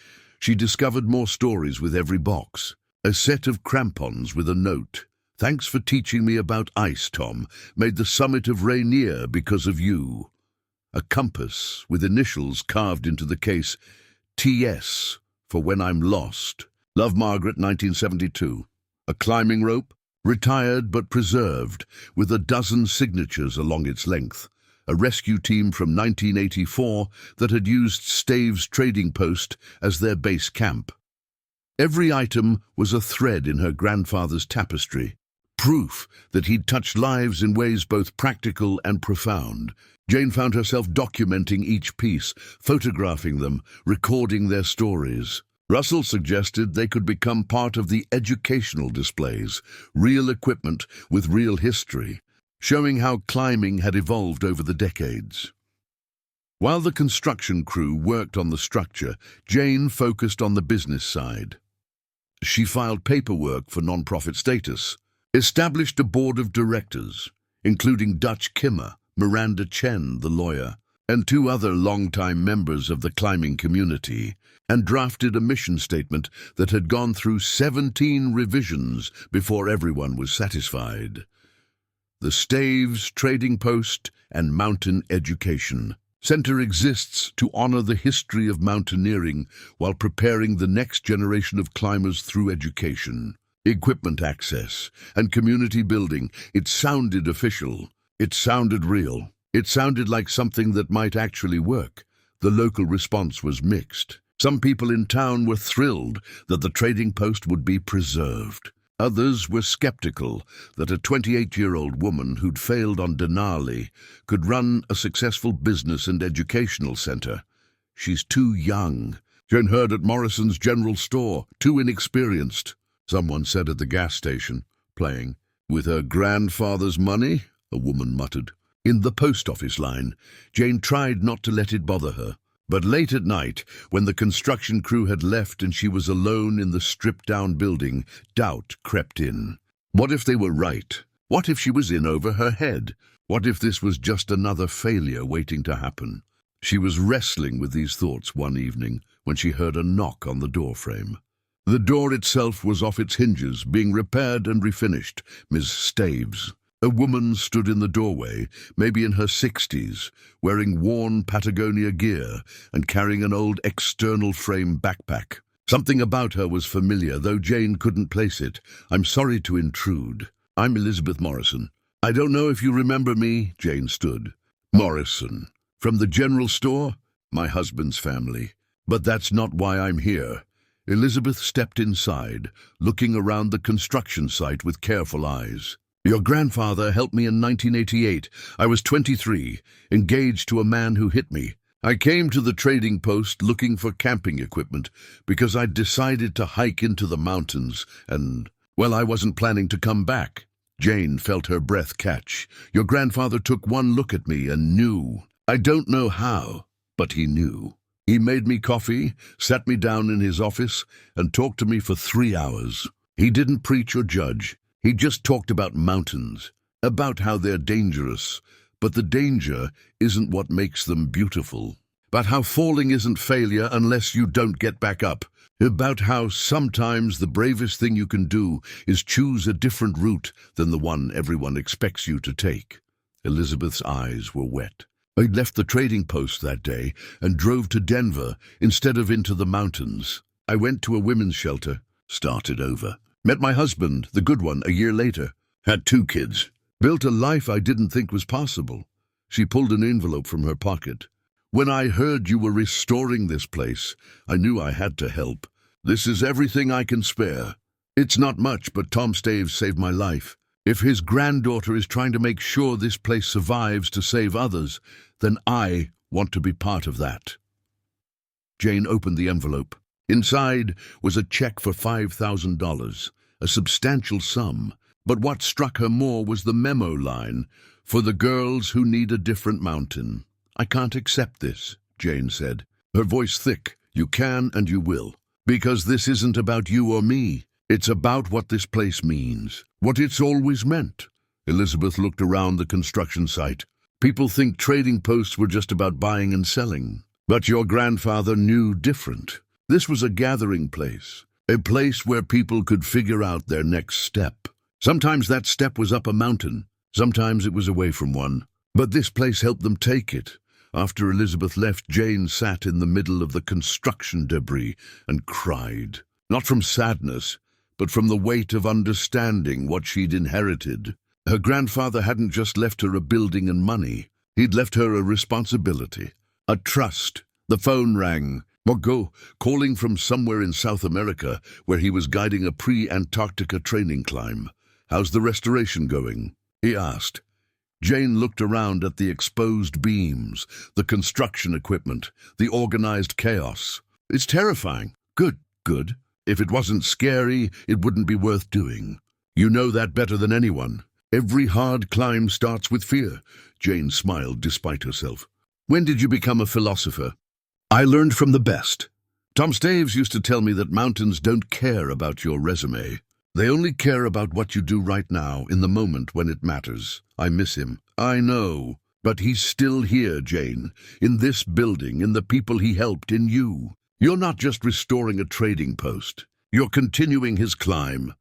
Speaker 1: She discovered more stories with every box. A set of crampons with a note. "Thanks for teaching me about ice, Tom. Made the summit of Rainier because of you." A compass with initials carved into the case. "TS, for when I'm lost. Love, Margaret, 1972. A climbing rope, retired but preserved, with a dozen signatures along its length. A rescue team from 1984 that had used Staves' trading post as their base camp. Every item was a thread in her grandfather's tapestry, proof that he'd touched lives in ways both practical and profound. Jane found herself documenting each piece, photographing them, recording their stories. Russell suggested they could become part of the educational displays, real equipment with real history, showing how climbing had evolved over the decades. While the construction crew worked on the structure, Jane focused on the business side. She filed paperwork for non-profit status, established a board of directors, including Dutch Kimmer, Miranda Chen, the lawyer, and 2 other longtime members of the climbing community, and drafted a mission statement that had gone through 17 revisions before everyone was satisfied. The Staves Trading Post and Mountain Education Center exists to honor the history of mountaineering while preparing the next generation of climbers through education, equipment access, and community building. It sounded official. It sounded real. It sounded like something that might actually work. The local response was mixed. Some people in town were thrilled that the trading post would be preserved. Others were skeptical that a 28-year-old woman who'd failed on Denali could run a successful business and educational center. "She's too young. Jane heard at Morrison's general store, too inexperienced," someone said at the gas station, playing. "With her grandfather's money?" a woman muttered. In the post office line, Jane tried not to let it bother her. But late at night, when the construction crew had left and she was alone in the stripped-down building, doubt crept in. What if they were right? What if she was in over her head? What if this was just another failure waiting to happen? She was wrestling with these thoughts one evening when she heard a knock on the doorframe. The door itself was off its hinges, being repaired and refinished. Ms. Staves. A woman stood in the doorway, maybe in her 60s, wearing worn Patagonia gear and carrying an old external frame backpack. Something about her was familiar, though Jane couldn't place it. "I'm sorry to intrude. I'm Elizabeth Morrison." "I don't know if you remember me," Jane stood. "Morrison. From the general store?" "My husband's family. But that's not why I'm here." Elizabeth stepped inside, looking around the construction site with careful eyes. "Your grandfather helped me in 1988. I was 23, engaged to a man who hit me. I came to the trading post looking for camping equipment because I'd decided to hike into the mountains and, well, I wasn't planning to come back." Jane felt her breath catch. "Your grandfather took one look at me and knew. I don't know how, but he knew. He made me coffee, sat me down in his office, and talked to me for 3 hours. He didn't preach or judge. He just talked about mountains, about how they're dangerous, but the danger isn't what makes them beautiful. About how falling isn't failure unless you don't get back up. About how sometimes the bravest thing you can do is choose a different route than the one everyone expects you to take." Elizabeth's eyes were wet. "I left the trading post that day and drove to Denver instead of into the mountains. I went to a women's shelter, started over. Met my husband, the good one, a year later. Had 2 kids. Built a life I didn't think was possible." She pulled an envelope from her pocket. "When I heard you were restoring this place, I knew I had to help. This is everything I can spare. It's not much, but Tom Staves saved my life. If his granddaughter is trying to make sure this place survives to save others, then I want to be part of that." Jane opened the envelope. Inside was a check for $5,000, a substantial sum. But what struck her more was the memo line, "For the girls who need a different mountain." "I can't accept this," Jane said, her voice thick. "You can and you will. Because this isn't about you or me. It's about what this place means, what it's always meant." Elizabeth looked around the construction site. "People think trading posts were just about buying and selling. But your grandfather knew different. This was a gathering place, a place where people could figure out their next step. Sometimes that step was up a mountain, sometimes it was away from one. But this place helped them take it. After Elizabeth left, Jane sat in the middle of the construction debris and cried. Not from sadness, but from the weight of understanding what she'd inherited. Her grandfather hadn't just left her a building and money. He'd left her a responsibility, a trust. The phone rang. Margot, calling from somewhere in South America, where he was guiding a pre-Antarctica training climb. "How's the restoration going?" he asked. Jane looked around at the exposed beams, the construction equipment, the organized chaos. "It's terrifying." Good. If it wasn't scary, it wouldn't be worth doing. You know that better than anyone. Every hard climb starts with fear." Jane smiled despite herself. "When did you become a philosopher?" "I learned from the best. Tom Staves used to tell me that mountains don't care about your resume. They only care about what you do right now, in the moment when it matters. I miss him." "I know, but he's still here, Jane, in this building, in the people he helped, in you. You're not just restoring a trading post. You're continuing his climb."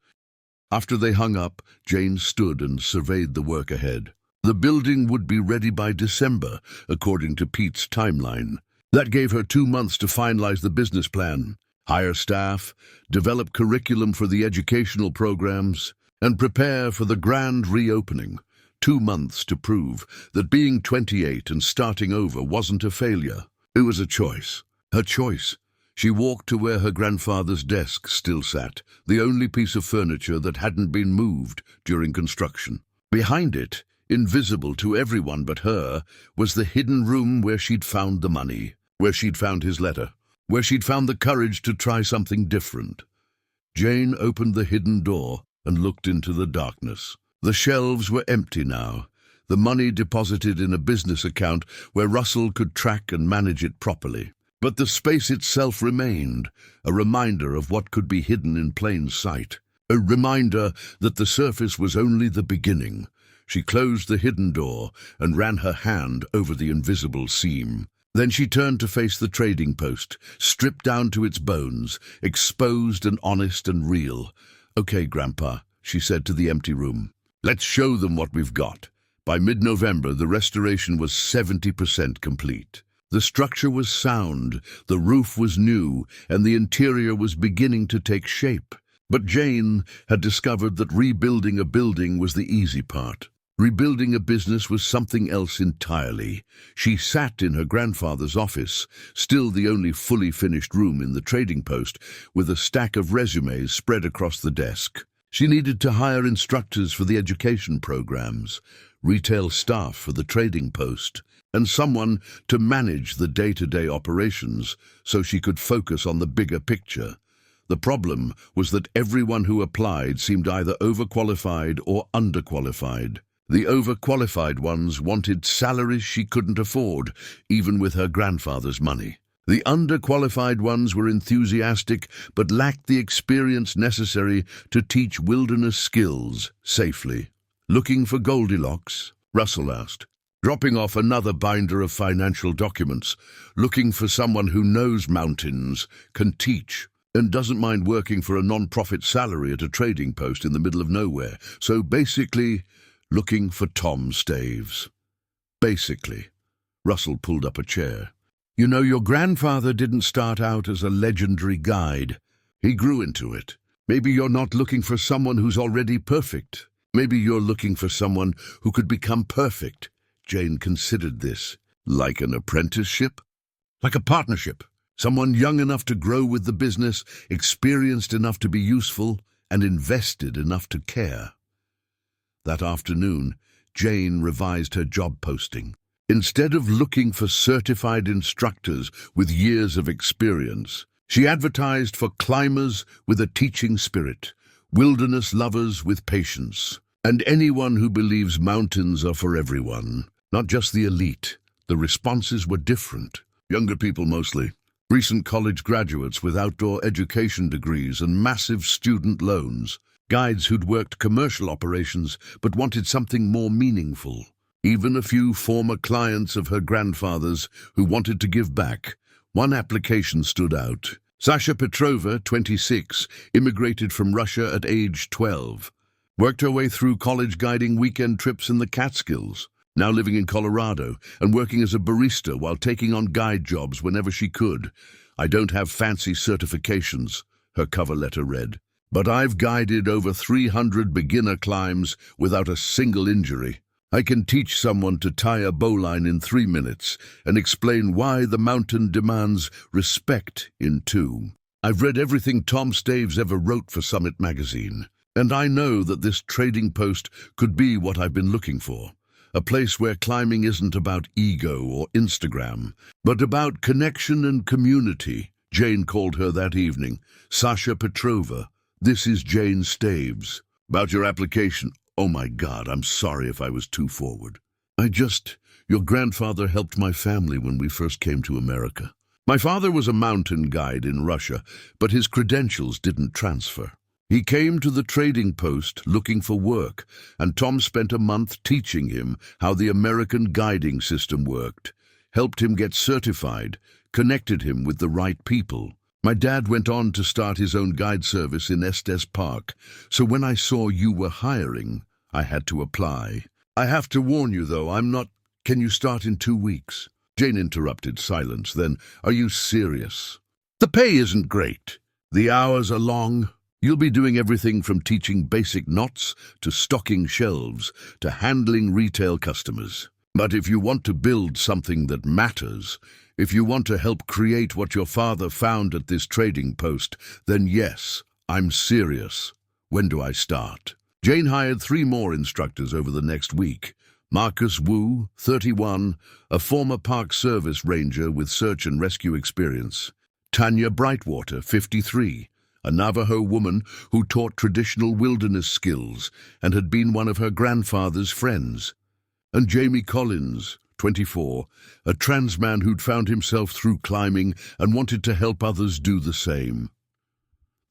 Speaker 1: After they hung up, Jane stood and surveyed the work ahead. The building would be ready by December, according to Pete's timeline. That gave her 2 months to finalize the business plan, hire staff, develop curriculum for the educational programs, and prepare for the grand reopening. 2 months to prove that being 28 and starting over wasn't a failure. It was a choice. Her choice. She walked to where her grandfather's desk still sat, the only piece of furniture that hadn't been moved during construction. Behind it, invisible to everyone but her, was the hidden room where she'd found the money, where she'd found his letter, where she'd found the courage to try something different. Jane opened the hidden door and looked into the darkness. The shelves were empty now, the money deposited in a business account where Russell could track and manage it properly. But the space itself remained, a reminder of what could be hidden in plain sight, a reminder that the surface was only the beginning. She closed the hidden door and ran her hand over the invisible seam. Then she turned to face the trading post, stripped down to its bones, exposed and honest and real. "Okay, Grandpa," she said to the empty room. "Let's show them what we've got." By mid-November, the restoration was 70% complete. The structure was sound, the roof was new, and the interior was beginning to take shape. But Jane had discovered that rebuilding a building was the easy part. Rebuilding a business was something else entirely. She sat in her grandfather's office, still the only fully finished room in the trading post, with a stack of resumes spread across the desk. She needed to hire instructors for the education programs, retail staff for the trading post, and someone to manage the day-to-day operations so she could focus on the bigger picture. The problem was that everyone who applied seemed either overqualified or underqualified. The overqualified ones wanted salaries she couldn't afford, even with her grandfather's money. The underqualified ones were enthusiastic but lacked the experience necessary to teach wilderness skills safely. "Looking for Goldilocks?" Russell asked, dropping off another binder of financial documents. "Looking for someone who knows mountains, can teach, and doesn't mind working for a non-profit salary at a trading post in the middle of nowhere. So basically, looking for Tom Staves. Basically, Russell pulled up a chair. You know, your grandfather didn't start out as a legendary guide. He grew into it. Maybe you're not looking for someone who's already perfect. Maybe you're looking for someone who could become perfect. Jane considered this. Like an apprenticeship? Like a partnership. Someone young enough to grow with the business, experienced enough to be useful, and invested enough to care. That afternoon, Jane revised her job posting. Instead of looking for certified instructors with years of experience, she advertised for climbers with a teaching spirit, wilderness lovers with patience, and anyone who believes mountains are for everyone, not just the elite. The responses were different. Younger people mostly. Recent college graduates with outdoor education degrees and massive student loans. Guides who'd worked commercial operations but wanted something more meaningful. Even a few former clients of her grandfather's who wanted to give back. One application stood out. Sasha Petrova, 26, immigrated from Russia at age 12. Worked her way through college guiding weekend trips in the Catskills. Now living in Colorado and working as a barista while taking on guide jobs whenever she could. I don't have fancy certifications, her cover letter read, but I've guided over 300 beginner climbs without a single injury. I can teach someone to tie a bowline in 3 minutes and explain why the mountain demands respect in 2. I've read everything Tom Staves ever wrote for Summit magazine, and I know that this trading post could be what I've been looking for. A place where climbing isn't about ego or Instagram, but about connection and community. Jane called her that evening. Sasha Petrova. This is Jane Staves. About your application. Oh my God, I'm sorry if I was too forward. Your grandfather helped my family when we first came to America. My father was a mountain guide in Russia, but his credentials didn't transfer. He came to the trading post looking for work, and Tom spent a month teaching him how the American guiding system worked, helped him get certified, connected him with the right people. My dad went on to start his own guide service in Estes Park, so when I saw you were hiring, I had to apply. I have to warn you, though, I'm not... Can you start in 2 weeks? Jane interrupted silence, then, are you serious? The pay isn't great. The hours are long. You'll be doing everything from teaching basic knots to stocking shelves to handling retail customers. But if you want to build something that matters, if you want to help create what your father found at this trading post, then yes, I'm serious. When do I start? Jane hired 3 more instructors over the next week. Marcus Wu, 31, a former Park Service ranger with search and rescue experience. Tanya Brightwater, 53, a Navajo woman who taught traditional wilderness skills and had been one of her grandfather's friends. And Jamie Collins, 24, a trans man who'd found himself through climbing and wanted to help others do the same.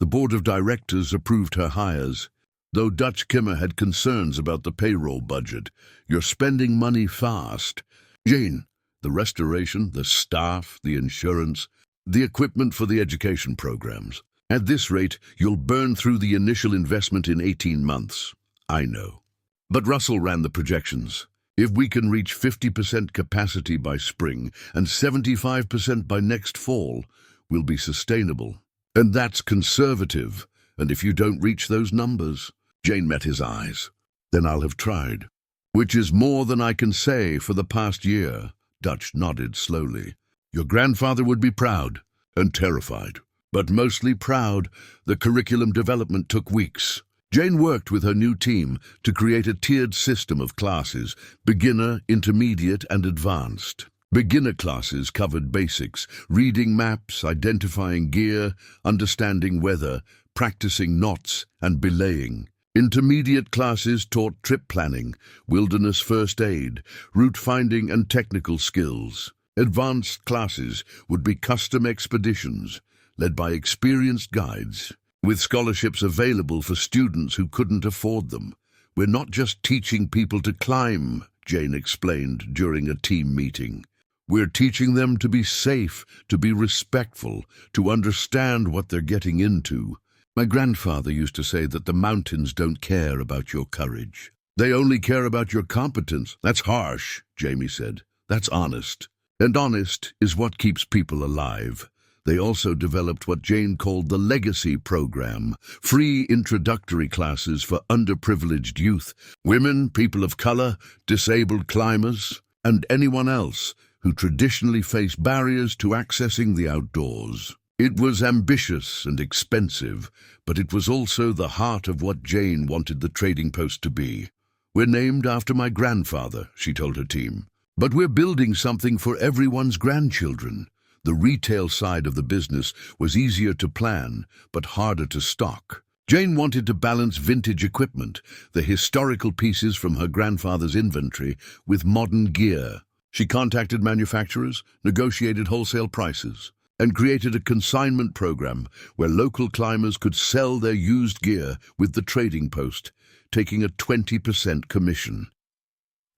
Speaker 1: The board of directors approved her hires, though Dutch Kimmer had concerns about the payroll budget. You're spending money fast. Jane, the restoration, the staff, the insurance, the equipment for the education programs. At this rate, you'll burn through the initial investment in 18 months. I know. But Russell ran the projections. If we can reach 50% capacity by spring and 75% by next fall, we'll be sustainable. And that's conservative. And if you don't reach those numbers, Jane met his eyes. Then I'll have tried. Which is more than I can say for the past year. Dutch nodded slowly. Your grandfather would be proud and terrified. But mostly proud. The curriculum development took weeks. Jane worked with her new team to create a tiered system of classes, beginner, intermediate, and advanced. Beginner classes covered basics, reading maps, identifying gear, understanding weather, practicing knots, and belaying. Intermediate classes taught trip planning, wilderness first aid, route finding, and technical skills. Advanced classes would be custom expeditions, led by experienced guides, with scholarships available for students who couldn't afford them. We're not just teaching people to climb, Jane explained during a team meeting. We're teaching them to be safe, to be respectful, to understand what they're getting into. My grandfather used to say that the mountains don't care about your courage. They only care about your competence. That's harsh, Jamie said. That's honest. And honest is what keeps people alive. They also developed what Jane called the Legacy Program, free introductory classes for underprivileged youth, women, people of color, disabled climbers, and anyone else who traditionally face barriers to accessing the outdoors. It was ambitious and expensive, but it was also the heart of what Jane wanted the trading post to be. "We're named after my grandfather," she told her team, "but we're building something for everyone's grandchildren." The retail side of the business was easier to plan, but harder to stock. Jane wanted to balance vintage equipment, the historical pieces from her grandfather's inventory, with modern gear. She contacted manufacturers, negotiated wholesale prices, and created a consignment program where local climbers could sell their used gear with the trading post, taking a 20% commission.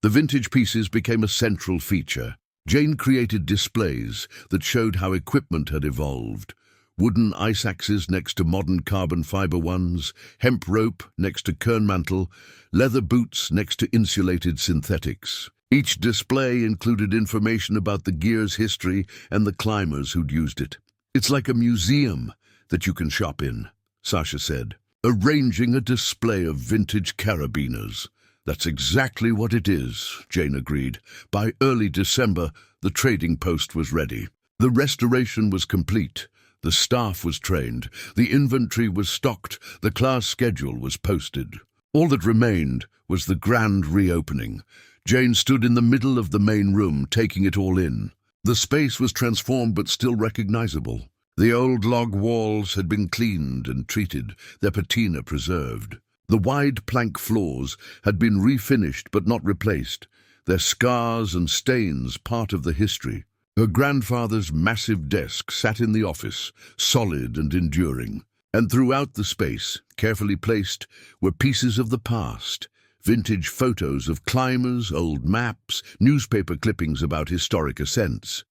Speaker 1: The vintage pieces became a central feature. Jane created displays that showed how equipment had evolved. Wooden ice axes next to modern carbon fiber ones, hemp rope next to kernmantle, leather boots next to insulated synthetics. Each display included information about the gear's history and the climbers who'd used it. "It's like a museum that you can shop in," Sasha said, arranging a display of vintage carabiners. "That's exactly what it is," Jane agreed. By early December, the trading post was ready. The restoration was complete. The staff was trained. The inventory was stocked. The class schedule was posted. All that remained was the grand reopening. Jane stood in the middle of the main room, taking it all in. The space was transformed but still recognizable. The old log walls had been cleaned and treated, their patina preserved. The wide plank floors had been refinished but not replaced, their scars and stains part of the history. Her grandfather's massive desk sat in the office, solid and enduring. And throughout the space, carefully placed, were pieces of the past. Vintage photos of climbers, old maps, newspaper clippings about historic ascents.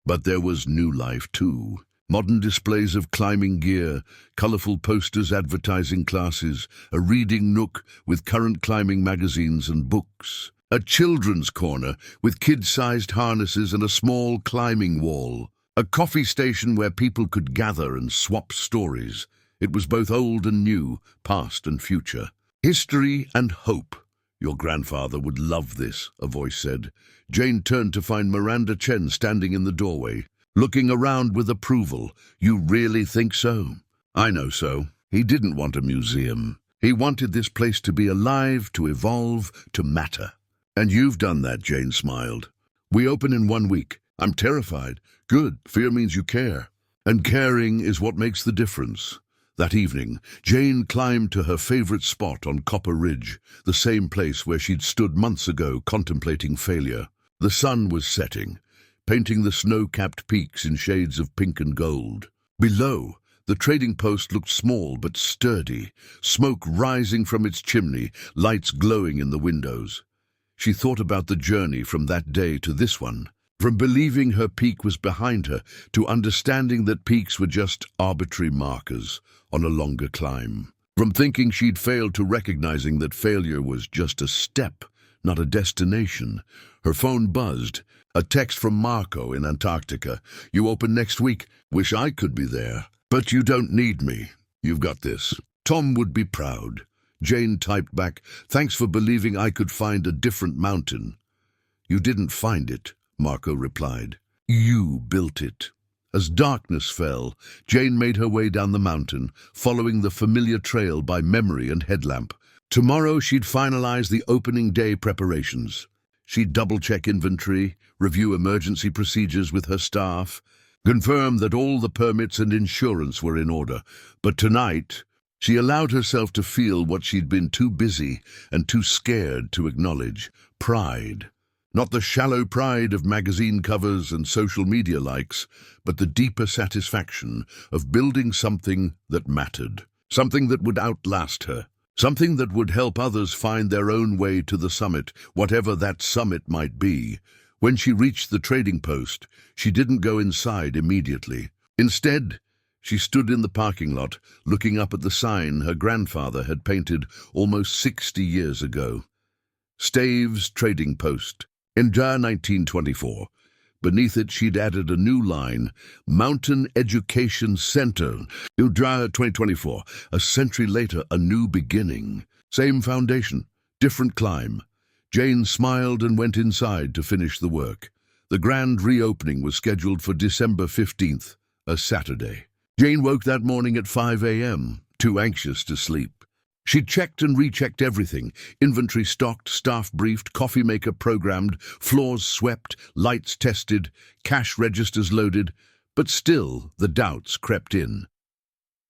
Speaker 1: But there was new life too. Modern displays of climbing gear, colorful posters advertising classes, a reading nook with current climbing magazines and books, a children's corner with kid-sized harnesses and a small climbing wall, a coffee station where people could gather and swap stories. It was both old and new, past and future. History and hope. "Your grandfather would love this," a voice said. Jane turned to find Miranda Chen standing in the doorway, looking around with approval. "You really think so?" "I know so. He didn't want a museum. He wanted this place to be alive, to evolve, to matter." "And you've done that," Jane smiled. "We open in 1 week. I'm terrified." "Good. Fear means you care. And caring is what makes the difference." That evening, Jane climbed to her favorite spot on Copper Ridge, the same place where she'd stood months ago contemplating failure. The sun was setting, painting the snow-capped peaks in shades of pink and gold. Below, the trading post looked small but sturdy, smoke rising from its chimney, lights glowing in the windows. She thought about the journey from that day to this one, from believing her peak was behind her to understanding that peaks were just arbitrary markers on a longer climb, from thinking she'd failed to recognizing that failure was just a step, not a destination. Her phone buzzed. A text from Marco in Antarctica. "You open next week. Wish I could be there. But you don't need me. You've got this. Tom would be proud." Jane typed back, "Thanks for believing I could find a different mountain." "You didn't find it," Marco replied. "You built it." As darkness fell, Jane made her way down the mountain, following the familiar trail by memory and headlamp. Tomorrow she'd finalize the opening day preparations. She'd double-check inventory, review emergency procedures with her staff, confirm that all the permits and insurance were in order. But tonight, she allowed herself to feel what she'd been too busy and too scared to acknowledge: pride. Not the shallow pride of magazine covers and social media likes, but the deeper satisfaction of building something that mattered, something that would outlast her, something that would help others find their own way to the summit, whatever that summit might be. When she reached the trading post, she didn't go inside immediately. Instead, she stood in the parking lot, looking up at the sign her grandfather had painted almost 60 years ago. Staves Trading Post. In July 1924, beneath it she'd added a new line, Mountain Education Center. In July 2024, a century later, a new beginning. Same foundation, different climb. Jane smiled and went inside to finish the work. The grand reopening was scheduled for December 15th, a Saturday. Jane woke that morning at 5 a.m., too anxious to sleep. She checked and rechecked everything. Inventory stocked, staff briefed, coffee maker programmed, floors swept, lights tested, cash registers loaded, but still the doubts crept in.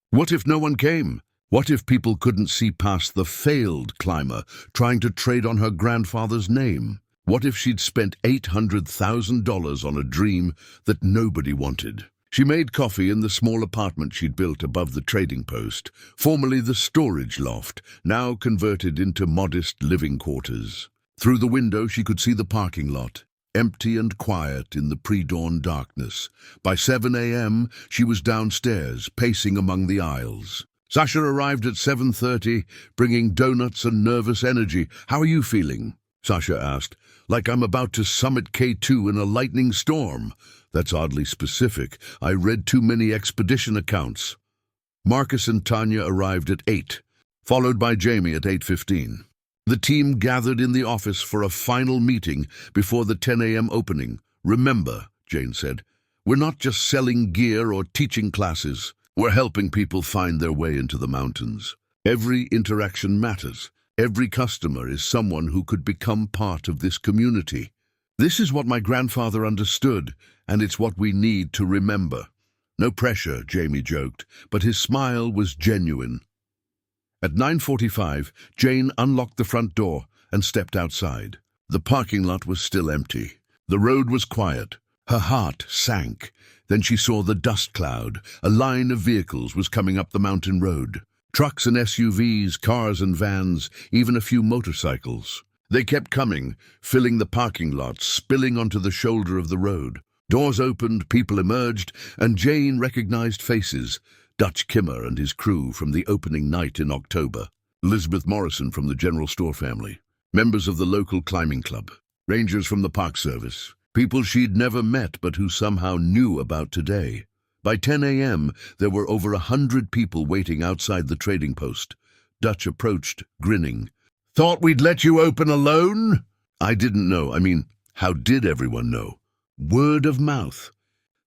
Speaker 1: What if no one came? What if people couldn't see past the failed climber trying to trade on her grandfather's name? What if she'd spent $800,000 on a dream that nobody wanted? She made coffee in the small apartment she'd built above the trading post, formerly the storage loft, now converted into modest living quarters. Through the window she could see the parking lot, empty and quiet in the pre-dawn darkness. By 7 a.m. she was downstairs, pacing among the aisles. Sasha arrived at 7:30, bringing donuts and nervous energy. "How are you feeling?" Sasha asked. "Like I'm about to summit K2 in a lightning storm." "That's oddly specific. I read too many expedition accounts." Marcus and Tanya arrived at 8, followed by Jamie at 8:15. The team gathered in the office for a final meeting before the 10 a.m. opening. "Remember," Jane said, "we're not just selling gear or teaching classes. We're helping people find their way into the mountains. Every interaction matters. Every customer is someone who could become part of this community. This is what my grandfather understood, and it's what we need to remember." "No pressure," Jamie joked, but his smile was genuine. At 9:45, Jane unlocked the front door and stepped outside. The parking lot was still empty. The road was quiet. Her heart sank. Then she saw the dust cloud. A line of vehicles was coming up the mountain road. Trucks and SUVs, cars and vans, even a few motorcycles. They kept coming, filling the parking lot, spilling onto the shoulder of the road. Doors opened, people emerged, and Jane recognized faces. Dutch Kimmer and his crew from the opening night in October. Elizabeth Morrison from the General Store family. Members of the local climbing club. Rangers from the Park Service. People she'd never met but who somehow knew about today. By 10 a.m., there were over 100 people waiting outside the trading post. Dutch approached, grinning. "Thought we'd let you open alone?" "I didn't know. How did everyone know?" "Word of mouth.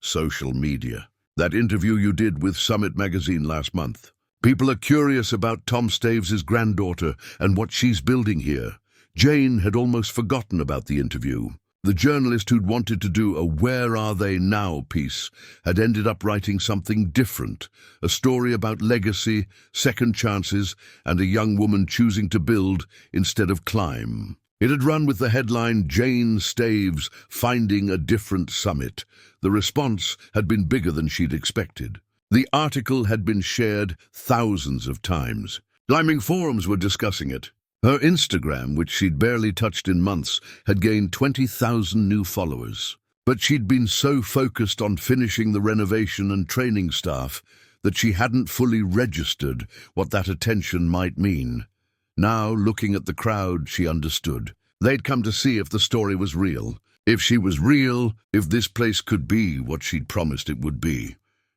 Speaker 1: Social media. That interview you did with Summit magazine last month. People are curious about Tom Staves' granddaughter and what she's building here." Jane had almost forgotten about the interview. The journalist who'd wanted to do a "Where Are They Now" piece had ended up writing something different, a story about legacy, second chances, and a young woman choosing to build instead of climb. It had run with the headline, "Jane Staves Finding a Different Summit." The response had been bigger than she'd expected. The article had been shared thousands of times. Climbing forums were discussing it. Her Instagram, which she'd barely touched in months, had gained 20,000 new followers. But she'd been so focused on finishing the renovation and training staff that she hadn't fully registered what that attention might mean. Now, looking at the crowd, she understood. They'd come to see if the story was real. If she was real, if this place could be what she'd promised it would be.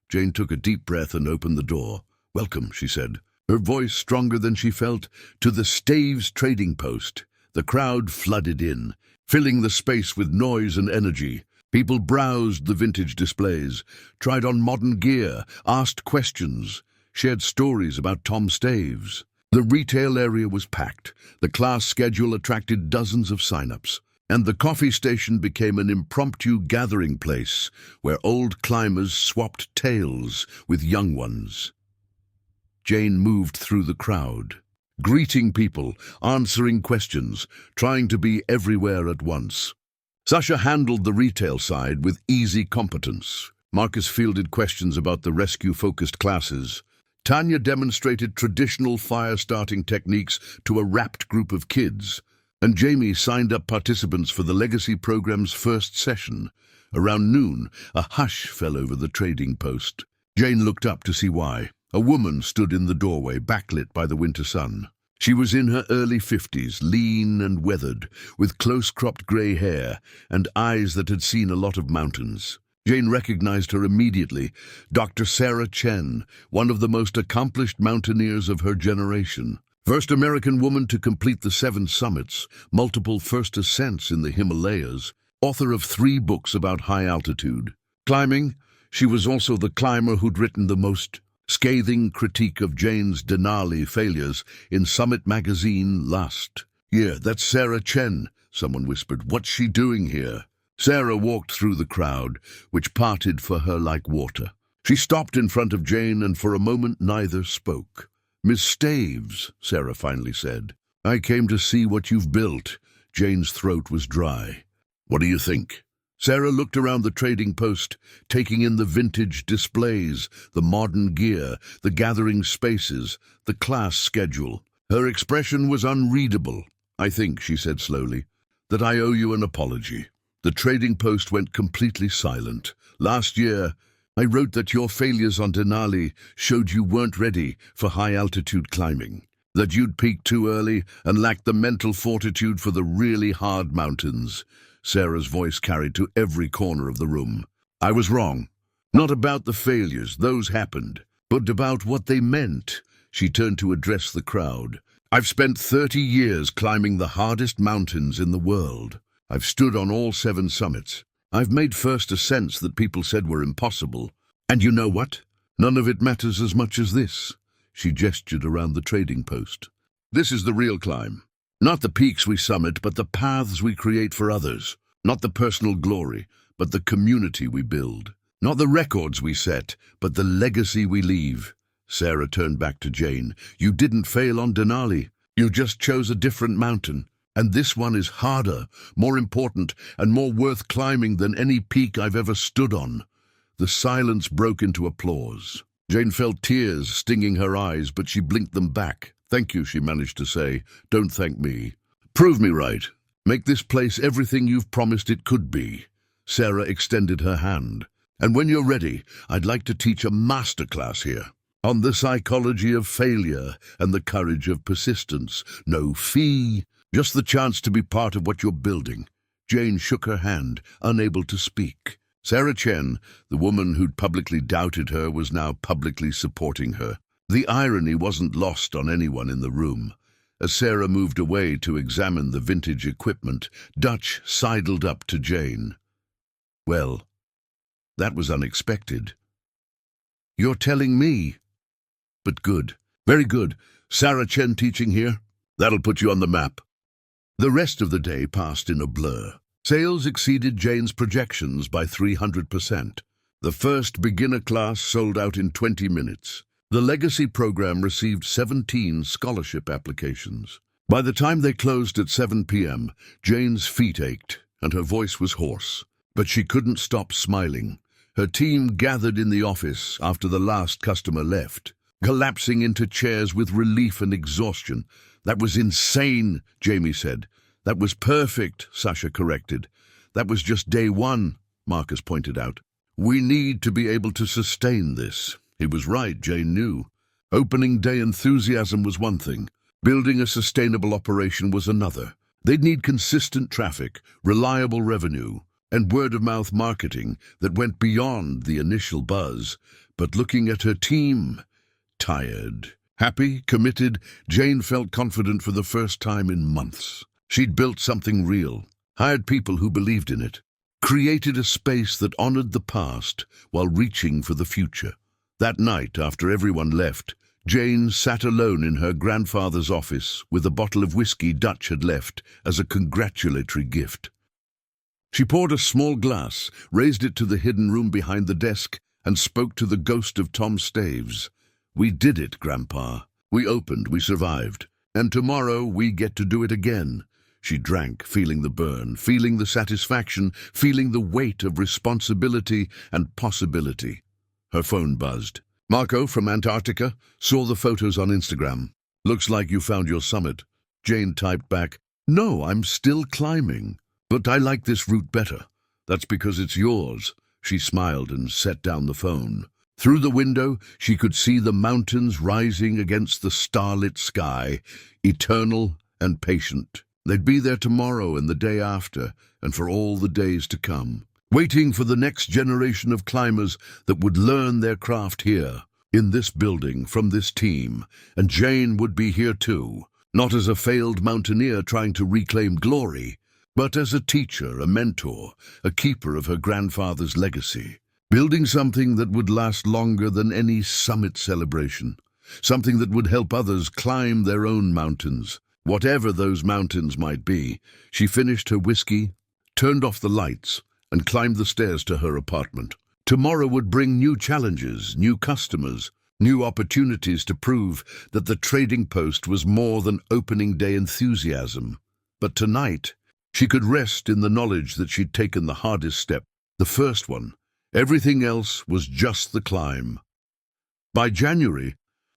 Speaker 1: Jane took a deep breath and opened the door. "Welcome," she said, her voice stronger than she felt, "to the Staves Trading Post." The crowd flooded in, filling the space with noise and energy. People browsed the vintage displays, tried on modern gear, asked questions, shared stories about Tom Staves. The retail area was packed. The class schedule attracted dozens of sign-ups, and the coffee station became an impromptu gathering place where old climbers swapped tales with young ones. Jane moved through the crowd, greeting people, answering questions, trying to be everywhere at once. Sasha handled the retail side with easy competence. Marcus fielded questions about the rescue-focused classes. Tanya demonstrated traditional fire-starting techniques to a rapt group of kids, and Jamie signed up participants for the Legacy program's first session. Around noon, a hush fell over the trading post. Jane looked up to see why. A woman stood in the doorway, backlit by the winter sun. She was in her early 50s, lean and weathered, with close-cropped grey hair and eyes that had seen a lot of mountains. Jane recognized her immediately. Dr. Sarah Chen, one of the most accomplished mountaineers of her generation. First American woman to complete the 7 summits, multiple first ascents in the Himalayas, author of 3 books about high altitude. Climbing, she was also the climber who'd written the most scathing critique of Jane's Denali failures in Summit magazine last year. "That's Sarah Chen," someone whispered. "What's she doing here?" Sarah walked through the crowd, which parted for her like water. She stopped in front of Jane, and for a moment neither spoke. "Miss Staves," Sarah finally said, "I came to see what you've built." Jane's throat was dry. "What do you think?" Sarah looked around the trading post, taking in the vintage displays, the modern gear, the gathering spaces, the class schedule. Her expression was unreadable. "I think," she said slowly, "that I owe you an apology." The trading post went completely silent. "Last year, I wrote that your failures on Denali showed you weren't ready for high-altitude climbing, that you'd peaked too early and lacked the mental fortitude for the really hard mountains." Sarah's voice carried to every corner of the room. "I was wrong. Not about the failures, those happened, but about what they meant." She turned to address the crowd. "I've spent 30 years climbing the hardest mountains in the world. I've stood on all 7 summits. I've made first ascents that people said were impossible. And you know what? None of it matters as much as this." She gestured around the trading post. "This is the real climb. Not the peaks we summit, but the paths we create for others. Not the personal glory, but the community we build. Not the records we set, but the legacy we leave." Sarah turned back to Jane. "You didn't fail on Denali. You just chose a different mountain. And this one is harder, more important, and more worth climbing than any peak I've ever stood on." The silence broke into applause. Jane felt tears stinging her eyes, but she blinked them back. "Thank you," she managed to say. "Don't thank me. Prove me right. Make this place everything you've promised it could be." Sarah extended her hand. "And when you're ready, I'd like to teach a masterclass here on the psychology of failure and the courage of persistence. No fee, just the chance to be part of what you're building." Jane shook her hand, unable to speak. Sarah Chen, the woman who'd publicly doubted her, was now publicly supporting her. The irony wasn't lost on anyone in the room. As Sarah moved away to examine the vintage equipment, Dutch sidled up to Jane. "Well, that was unexpected." "You're telling me?" "But good. Very good. Sarah Chen teaching here? That'll put you on the map." The rest of the day passed in a blur. Sales exceeded Jane's projections by 300%. The first beginner class sold out in 20 minutes. The Legacy program received 17 scholarship applications. By the time they closed at 7 p.m., Jane's feet ached and her voice was hoarse. But she couldn't stop smiling. Her team gathered in the office after the last customer left, collapsing into chairs with relief and exhaustion. "That was insane," Jamie said. "That was perfect," Sasha corrected. "That was just day 1, Marcus pointed out. "We need to be able to sustain this." He was right, Jane knew. Opening day enthusiasm was one thing. Building a sustainable operation was another. They'd need consistent traffic, reliable revenue, and word-of-mouth marketing that went beyond the initial buzz. But looking at her team, tired, happy, committed, Jane felt confident for the first time in months. She'd built something real, hired people who believed in it, created a space that honored the past while reaching for the future. That night, after everyone left, Jane sat alone in her grandfather's office with a bottle of whiskey Dutch had left as a congratulatory gift. She poured a small glass, raised it to the hidden room behind the desk, and spoke to the ghost of Tom Staves. "We did it, Grandpa. We opened, we survived. And tomorrow we get to do it again." She drank, feeling the burn, feeling the satisfaction, feeling the weight of responsibility and possibility. Her phone buzzed. "Marco from Antarctica saw the photos on Instagram. Looks like you found your summit." Jane typed back, "No, I'm still climbing. But I like this route better. That's because it's yours." She smiled and set down the phone. Through the window, she could see the mountains rising against the starlit sky, eternal and patient. They'd be there tomorrow and the day after, and for all the days to come, waiting for the next generation of climbers that would learn their craft here, in this building, from this team. And Jane would be here too, not as a failed mountaineer trying to reclaim glory, but as a teacher, a mentor, a keeper of her grandfather's legacy, building something that would last longer than any summit celebration, something that would help others climb their own mountains, whatever those mountains might be. She finished her whiskey, turned off the lights, and climbed the stairs to her apartment. Tomorrow would bring new challenges, new customers, new opportunities to prove that the trading post was more than opening day enthusiasm. But tonight, she could rest in the knowledge that she'd taken the hardest step, the first one. Everything else was just the climb. By January,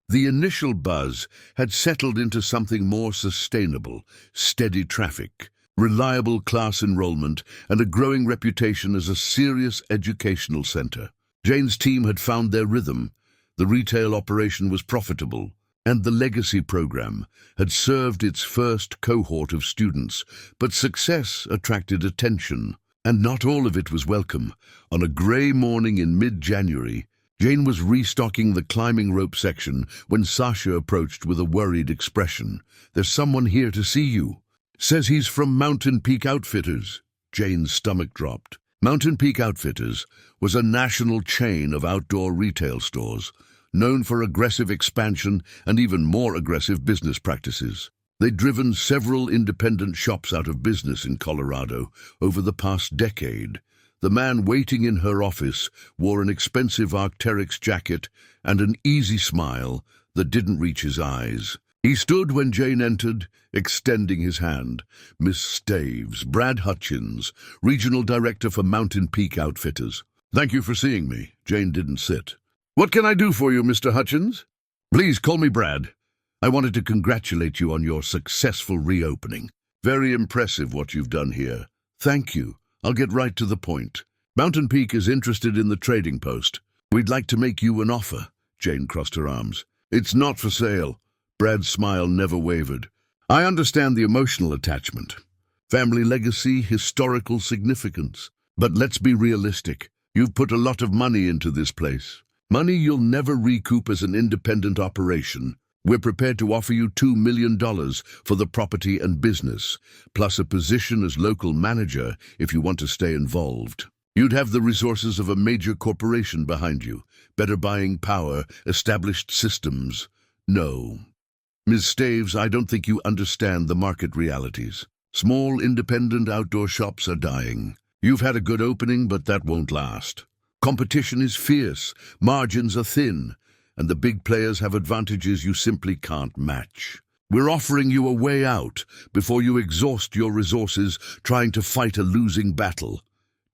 Speaker 1: the initial buzz had settled into something more sustainable: steady traffic, reliable class enrollment, and a growing reputation as a serious educational center. Jane's team had found their rhythm, the retail operation was profitable, and the legacy program had served its first cohort of students. But success attracted attention, and not all of it was welcome. On a grey morning in mid-January, Jane was restocking the climbing rope section when Sasha approached with a worried expression. "There's someone here to see you. Says he's from Mountain Peak Outfitters." Jane's stomach dropped. Mountain Peak Outfitters was a national chain of outdoor retail stores, known for aggressive expansion and even more aggressive business practices. They'd driven several independent shops out of business in Colorado over the past decade. The man waiting in her office wore an expensive Arc'teryx jacket and an easy smile that didn't reach his eyes. He stood when Jane entered, extending his hand. "Miss Staves, Brad Hutchins, Regional Director for Mountain Peak Outfitters." "Thank you for seeing me." Jane didn't sit. "What can I do for you, Mr. Hutchins?" "Please call me Brad. I wanted to congratulate you on your successful reopening. Very impressive what you've done here." "Thank you. I'll get right to the point. Mountain Peak is interested in the trading post. We'd like to make you an offer." Jane crossed her arms. "It's not for sale." Brad's smile never wavered. "I understand the emotional attachment. Family legacy, historical significance. But let's be realistic. You've put a lot of money into this place. Money you'll never recoup as an independent operation. We're prepared to offer you $2 million for the property and business, plus a position as local manager if you want to stay involved. You'd have the resources of a major corporation behind you, better buying power, established systems. No. Ms. Staves, I don't think you understand the market realities. Small, independent outdoor shops are dying. You've had a good opening, but that won't last. Competition is fierce, margins are thin, and the big players have advantages you simply can't match. We're offering you a way out before you exhaust your resources trying to fight a losing battle."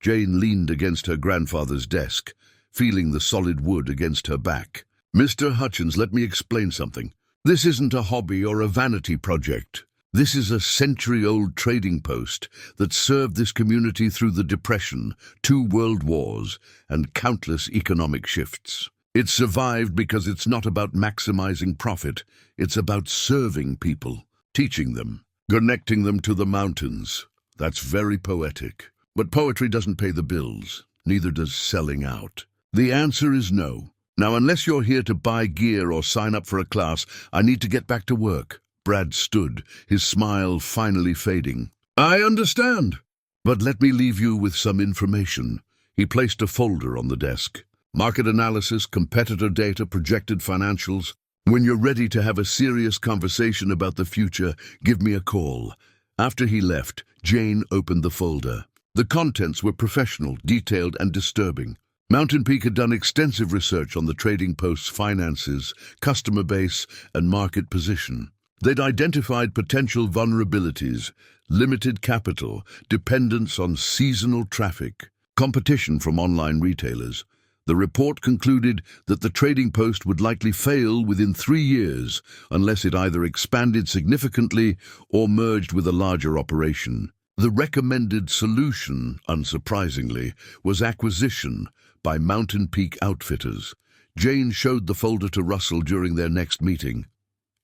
Speaker 1: Jane leaned against her grandfather's desk, feeling the solid wood against her back. "Mr. Hutchins, let me explain something. This isn't a hobby or a vanity project. This is a century-old trading post that served this community through the Depression, 2 world wars, and countless economic shifts. It survived because it's not about maximizing profit. It's about serving people, teaching them, connecting them to the mountains." That's very poetic. But poetry doesn't pay the bills. Neither does selling out. The answer is no. Now, unless you're here to buy gear or sign up for a class, I need to get back to work. Brad stood, his smile finally fading. "I understand. But let me leave you with some information." He placed a folder on the desk. "Market analysis, competitor data, projected financials. When you're ready to have a serious conversation about the future, give me a call." After he left, Jane opened the folder. The contents were professional, detailed, and disturbing. Mountain Peak had done extensive research on the trading post's finances, customer base, and market position. They'd identified potential vulnerabilities: limited capital, dependence on seasonal traffic, competition from online retailers. The report concluded that the trading post would likely fail within 3 years unless it either expanded significantly or merged with a larger operation. The recommended solution, unsurprisingly, was acquisition by Mountain Peak Outfitters. Jane showed the folder to Russell during their next meeting.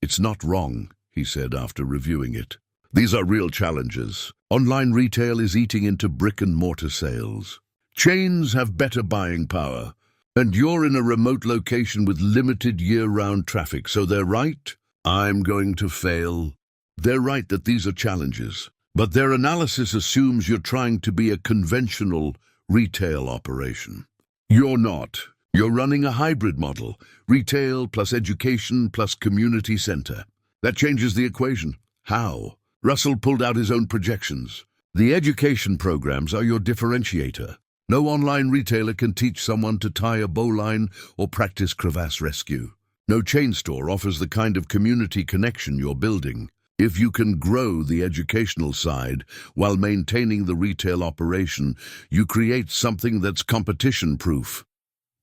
Speaker 1: "It's not wrong," he said after reviewing it. "These are real challenges. Online retail is eating into brick-and-mortar sales. Chains have better buying power. And you're in a remote location with limited year-round traffic, so they're right. I'm going to fail." They're right that these are challenges, but their analysis assumes you're trying to be a conventional retail operation. You're not. You're running a hybrid model, retail plus education plus community center. That changes the equation. How? Russell pulled out his own projections. The education programs are your differentiator. No online retailer can teach someone to tie a bowline or practice crevasse rescue. No chain store offers the kind of community connection you're building. If you can grow the educational side while maintaining the retail operation, you create something that's competition-proof.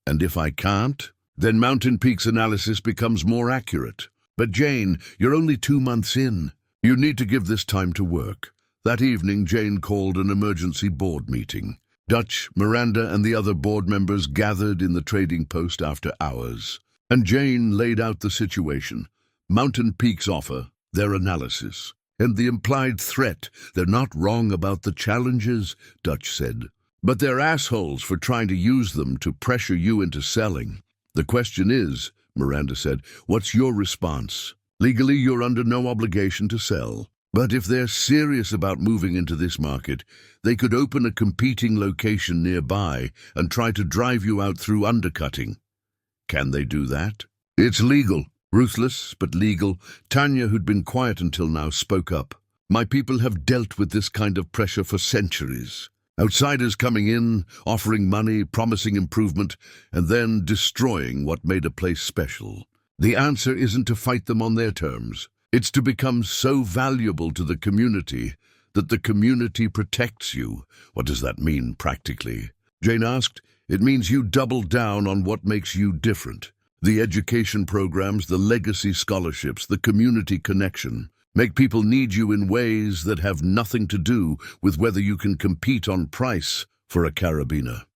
Speaker 1: And if I can't, then Mountain Peak's analysis becomes more accurate. But Jane, you're only 2 months in. You need to give this time to work. That evening, Jane called an emergency board meeting. Dutch, Miranda, and the other board members gathered in the trading post after hours. And Jane laid out the situation. Mountain Peak's offer, their analysis, and the implied threat. "They're not wrong about the challenges," Dutch said. "But they're assholes for trying to use them to pressure you into selling." "The question is," Miranda said, "what's your response? Legally, you're under no obligation to sell. But if they're serious about moving into this market, they could open a competing location nearby and try to drive you out through undercutting." "Can they do that?" "It's legal. Ruthless, but legal." Tanya, who'd been quiet until now, spoke up. "My people have dealt with this kind of pressure for centuries. Outsiders coming in, offering money, promising improvement, and then destroying what made a place special. The answer isn't to fight them on their terms. It's to become so valuable to the community that the community protects you." "What does that mean practically?" Jane asked. "It means you double down on what makes you different. The education programs, the legacy scholarships, the community connection. Make people need you in ways that have nothing to do with whether you can compete on price for a carabiner."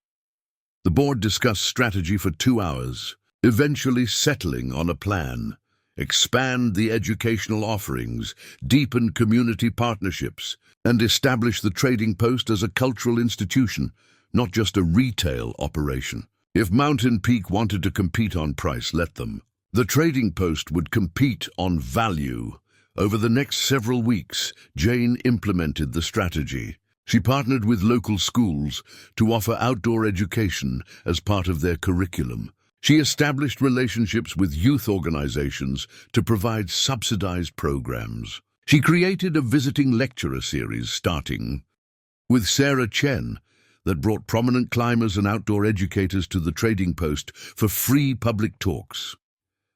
Speaker 1: The board discussed strategy for 2 hours, eventually settling on a plan. Expand the educational offerings, deepen community partnerships, and establish the trading post as a cultural institution, not just a retail operation. If Mountain Peak wanted to compete on price, let them. The trading post would compete on value. Over the next several weeks, Jane implemented the strategy. She partnered with local schools to offer outdoor education as part of their curriculum. She established relationships with youth organizations to provide subsidized programs. She created a visiting lecturer series starting with Sarah Chen that brought prominent climbers and outdoor educators to the trading post for free public talks.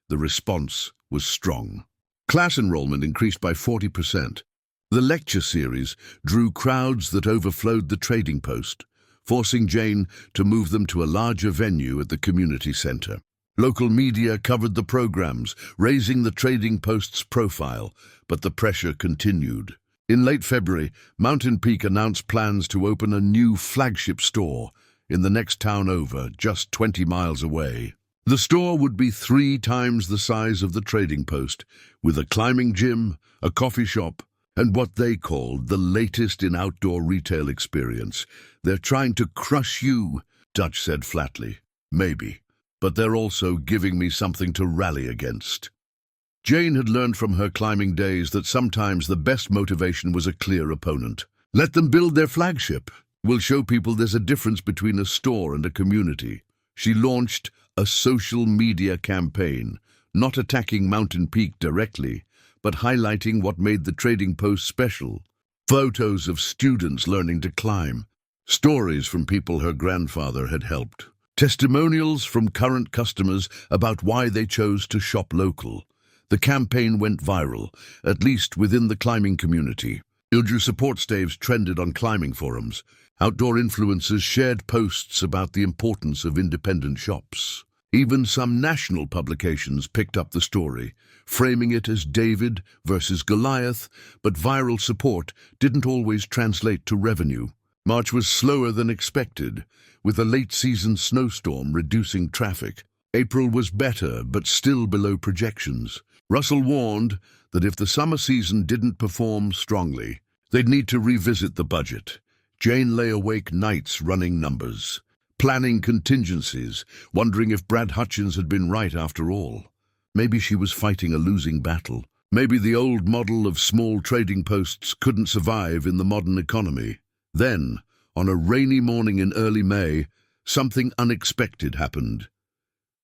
Speaker 1: The response was strong. Class enrollment increased by 40%. The lecture series drew crowds that overflowed the trading post, forcing Jane to move them to a larger venue at the community center. Local media covered the programs, raising the trading post's profile, but the pressure continued. In late February, Mountain Peak announced plans to open a new flagship store in the next town over, just 20 miles away. The store would be 3 times the size of the trading post, with a climbing gym, a coffee shop, and what they called the latest in outdoor retail experience. "They're trying to crush you," Dutch said flatly. "Maybe, but they're also giving me something to rally against." Jane had learned from her climbing days that sometimes the best motivation was a clear opponent. Let them build their flagship. We'll show people there's a difference between a store and a community. She launched a social media campaign, not attacking Mountain Peak directly, but highlighting what made the trading post special. Photos of students learning to climb, stories from people her grandfather had helped, testimonials from current customers about why they chose to shop local. The campaign went viral, at least within the climbing community. Ildrew support staves trended on climbing forums. Outdoor influencers shared posts about the importance of independent shops. Even some national publications picked up the story, framing it as David versus Goliath, but viral support didn't always translate to revenue. March was slower than expected, with a late-season snowstorm reducing traffic. April was better, but still below projections. Russell warned that if the summer season didn't perform strongly, they'd need to revisit the budget. Jane lay awake nights running numbers, planning contingencies, wondering if Brad Hutchins had been right after all. Maybe she was fighting a losing battle. Maybe the old model of small trading posts couldn't survive in the modern economy. Then, on a rainy morning in early May, something unexpected happened.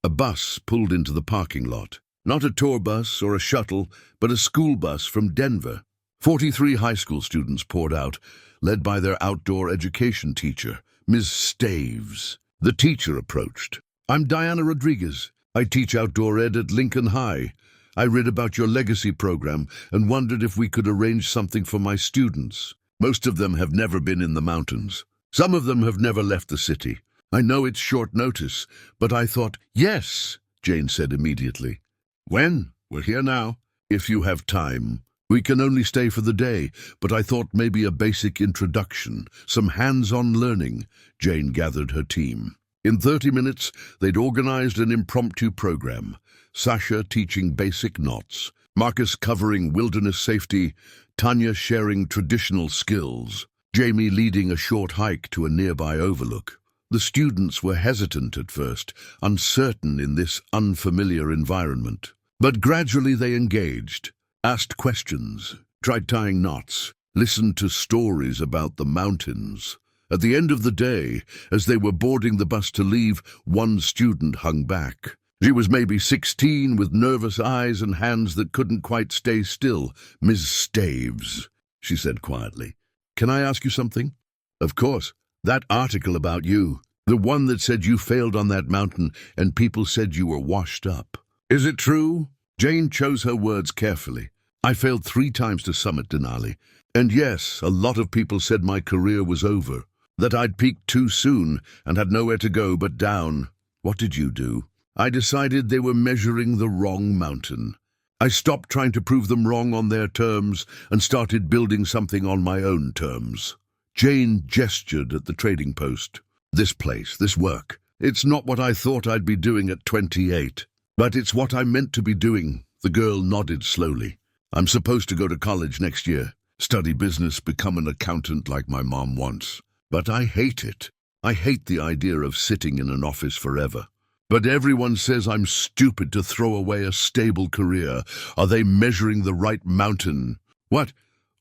Speaker 1: A bus pulled into the parking lot. Not a tour bus or a shuttle, but a school bus from Denver. 43 high school students poured out, led by their outdoor education teacher, Ms. Staves. The teacher approached. "I'm Diana Rodriguez. I teach outdoor ed at Lincoln High. I read about your legacy program and wondered if we could arrange something for my students. Most of them have never been in the mountains. Some of them have never left the city. I know it's short notice, but I thought—" "Yes," Jane said immediately. "When? We're here now. If you have time. We can only stay for the day, but I thought maybe a basic introduction, some hands-on learning." Jane gathered her team. In 30 minutes, they'd organized an impromptu program. Sasha teaching basic knots, Marcus covering wilderness safety, Tanya sharing traditional skills, Jamie leading a short hike to a nearby overlook. The students were hesitant at first, uncertain in this unfamiliar environment. But gradually they engaged, asked questions, tried tying knots, listened to stories about the mountains. At the end of the day, as they were boarding the bus to leave, one student hung back. She was maybe 16, with nervous eyes and hands that couldn't quite stay still. "Miss Staves," she said quietly, "can I ask you something?" "Of course. That article about you, the one that said you failed on that mountain and people said you were washed up. Is it true?" Jane chose her words carefully. "I failed 3 times to summit Denali. And yes, a lot of people said my career was over, that I'd peaked too soon and had nowhere to go but down. What did you do?" "I decided they were measuring the wrong mountain. I stopped trying to prove them wrong on their terms and started building something on my own terms." Jane gestured at the trading post. "This place, this work, it's not what I thought I'd be doing at 28. But it's what I meant to be doing." The girl nodded slowly. "I'm supposed to go to college next year, study business, become an accountant like my mom wants. But I hate it. I hate the idea of sitting in an office forever. But everyone says I'm stupid to throw away a stable career. Are they measuring the right mountain?" "What?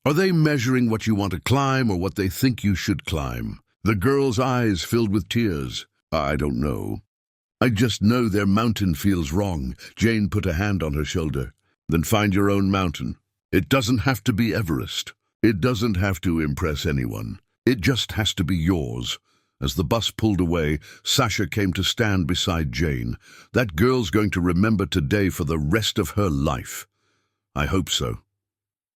Speaker 1: Are they measuring what you want to climb or what they think you should climb?" The girl's eyes filled with tears. "I don't know. I just know their mountain feels wrong." Jane put a hand on her shoulder. "Then find your own mountain. It doesn't have to be Everest. It doesn't have to impress anyone. It just has to be yours." As the bus pulled away, Sasha came to stand beside Jane. "That girl's going to remember today for the rest of her life." "I hope so.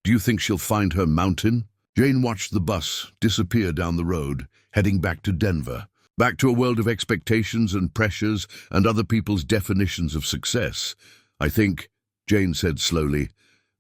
Speaker 1: Do you think she'll find her mountain?" Jane watched the bus disappear down the road, heading back to Denver, back to a world of expectations and pressures and other people's definitions of success. "I think," Jane said slowly,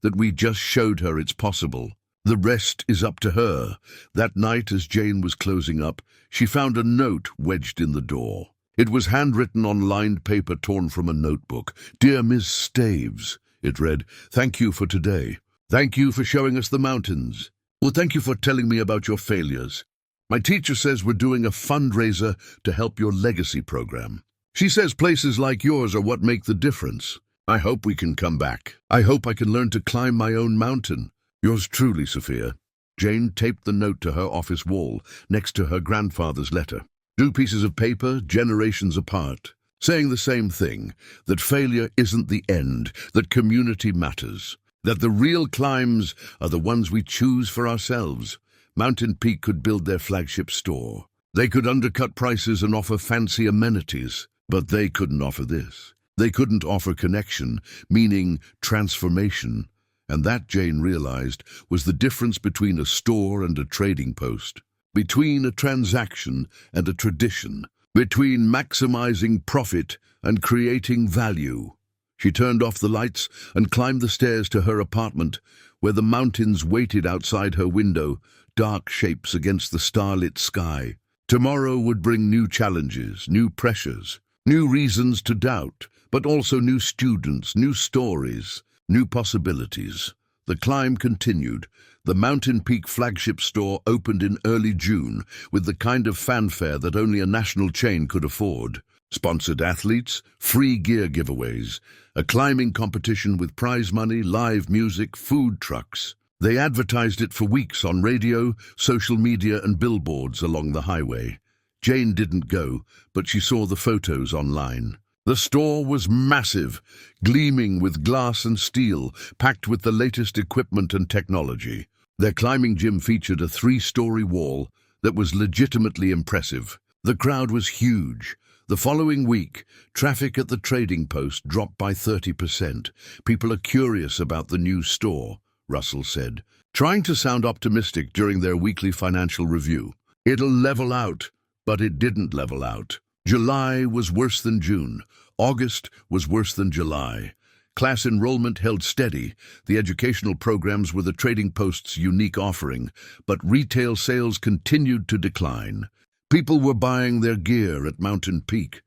Speaker 1: "that we just showed her it's possible. The rest is up to her." That night, as Jane was closing up, she found a note wedged in the door. It was handwritten on lined paper torn from a notebook. "Dear Miss Staves," it read, "thank you for today. Thank you for showing us the mountains. Well, thank you for telling me about your failures. My teacher says we're doing a fundraiser to help your legacy program. She says places like yours are what make the difference. I hope we can come back. I hope I can learn to climb my own mountain. Yours truly, Sophia." Jane taped the note to her office wall, next to her grandfather's letter. 2 pieces of paper, generations apart, saying the same thing, that failure isn't the end, that community matters, that the real climbs are the ones we choose for ourselves. Mountain Peak could build their flagship store. They could undercut prices and offer fancy amenities, but they couldn't offer this. They couldn't offer connection, meaning transformation. And that, Jane realized, was the difference between a store and a trading post, between a transaction and a tradition, between maximizing profit and creating value. She turned off the lights and climbed the stairs to her apartment, where the mountains waited outside her window, dark shapes against the starlit sky. Tomorrow would bring new challenges, new pressures, New reasons to doubt, but also new students, new stories, new possibilities. The climb continued. The Mountain Peak flagship store opened in early June with the kind of fanfare that only a national chain could afford. Sponsored athletes, free gear giveaways, a climbing competition with prize money, live music, food trucks. They advertised it for weeks on radio, social media and billboards along the highway. Jane didn't go, but she saw the photos online. The store was massive, gleaming with glass and steel, packed with the latest equipment and technology. Their climbing gym featured a 3-story wall that was legitimately impressive. The crowd was huge. The following week, traffic at the trading post dropped by 30%. People are curious about the new store, Russell said, trying to sound optimistic during their weekly financial review. It'll level out, but it didn't level out. July was worse than June. August was worse than July. Class enrollment held steady. The educational programs were the trading post's unique offering, but retail sales continued to decline. People were buying their gear at Mountain Peak,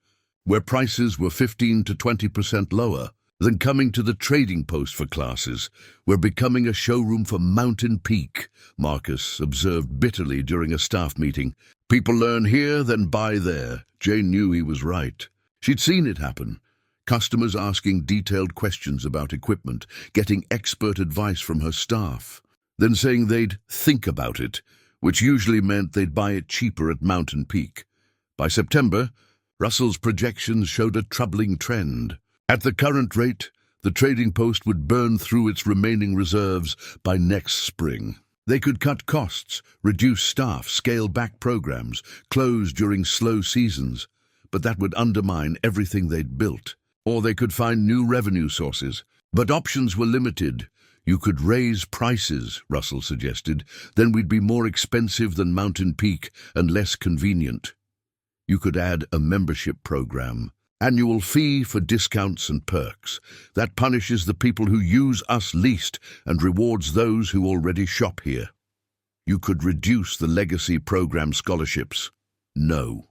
Speaker 1: where prices were 15 to 20% lower than coming to the trading post for classes. We're becoming a showroom for Mountain Peak, Marcus observed bitterly during a staff meeting. People learn here, then buy there. Jane knew he was right. She'd seen it happen. Customers asking detailed questions about equipment, getting expert advice from her staff, then saying they'd think about it, which usually meant they'd buy it cheaper at Mountain Peak. By September, Russell's projections showed a troubling trend. At the current rate, the trading post would burn through its remaining reserves by next spring. They could cut costs, reduce staff, scale back programs, close during slow seasons, but that would undermine everything they'd built. Or they could find new revenue sources. But options were limited. You could raise prices, Russell suggested. Then we'd be more expensive than Mountain Peak and less convenient. You could add a membership program. Annual fee for discounts and perks. That punishes the people who use us least and rewards those who already shop here. You could reduce the legacy program scholarships. No.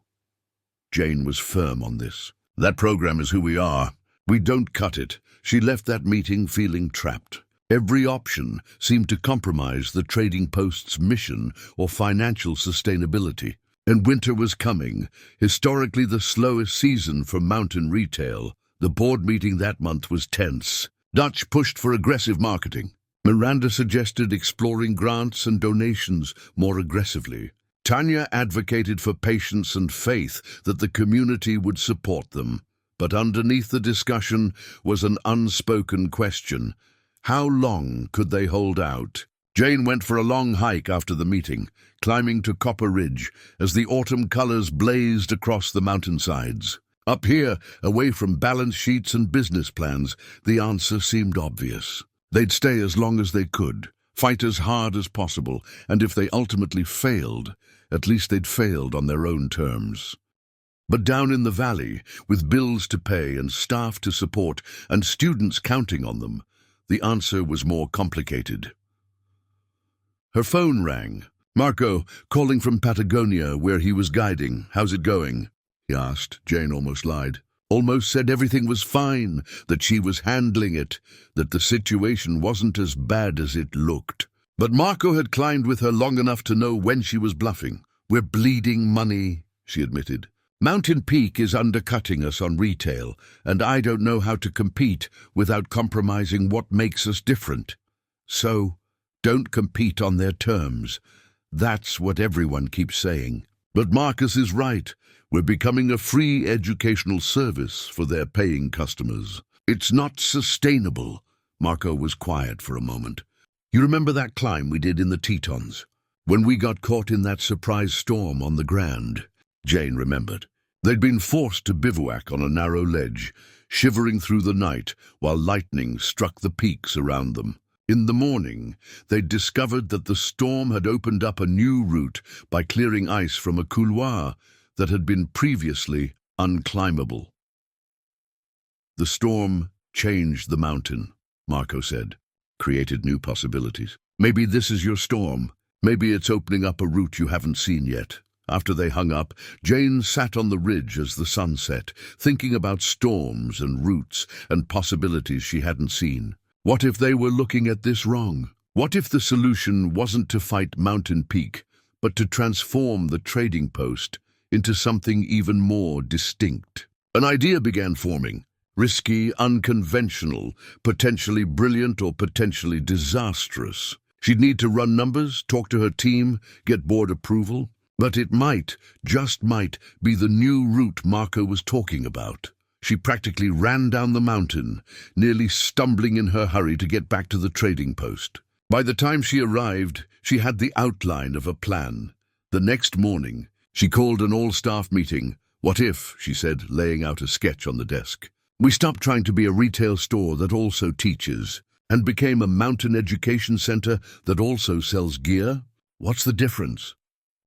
Speaker 1: Jane was firm on this. That program is who we are. We don't cut it. She left that meeting feeling trapped. Every option seemed to compromise the trading post's mission or financial sustainability. And winter was coming, historically the slowest season for mountain retail. The board meeting that month was tense. Dutch pushed for aggressive marketing. Miranda suggested exploring grants and donations more aggressively. Tanya advocated for patience and faith that the community would support them. But underneath the discussion was an unspoken question. How long could they hold out? Jane went for a long hike after the meeting, climbing to Copper Ridge as the autumn colors blazed across the mountainsides. Up here, away from balance sheets and business plans, the answer seemed obvious. They'd stay as long as they could, fight as hard as possible, and if they ultimately failed, at least they'd failed on their own terms. But down in the valley, with bills to pay and staff to support and students counting on them, the answer was more complicated. Her phone rang. Marco, calling from Patagonia, where he was guiding. "How's it going?" he asked. Jane almost lied. Almost said everything was fine, that she was handling it, that the situation wasn't as bad as it looked. But Marco had climbed with her long enough to know when she was bluffing. "We're bleeding money," she admitted. "Mountain Peak is undercutting us on retail, and I don't know how to compete without compromising what makes us different. So, don't compete on their terms." That's what everyone keeps saying. But Marcus is right. We're becoming a free educational service for their paying customers. It's not sustainable. Marco was quiet for a moment. "You remember that climb we did in the Tetons? When we got caught in that surprise storm on the Grand?" Jane remembered. They'd been forced to bivouac on a narrow ledge, shivering through the night while lightning struck the peaks around them. In the morning, they'd discovered that the storm had opened up a new route by clearing ice from a couloir that had been previously unclimbable. "The storm changed the mountain," Marco said, "created new possibilities. Maybe this is your storm. Maybe it's opening up a route you haven't seen yet." After they hung up, Jane sat on the ridge as the sun set, thinking about storms and routes and possibilities she hadn't seen. What if they were looking at this wrong? What if the solution wasn't to fight Mountain Peak, but to transform the trading post into something even more distinct? An idea began forming. Risky, unconventional, potentially brilliant or potentially disastrous. She'd need to run numbers, talk to her team, get board approval. But it might, just might, be the new route Marco was talking about. She practically ran down the mountain, nearly stumbling in her hurry to get back to the trading post. By the time she arrived, she had the outline of a plan. The next morning, she called an all-staff meeting. "What if," she said, laying out a sketch on the desk. "We stopped trying to be a retail store that also teaches and became a mountain education center that also sells gear? What's the difference?"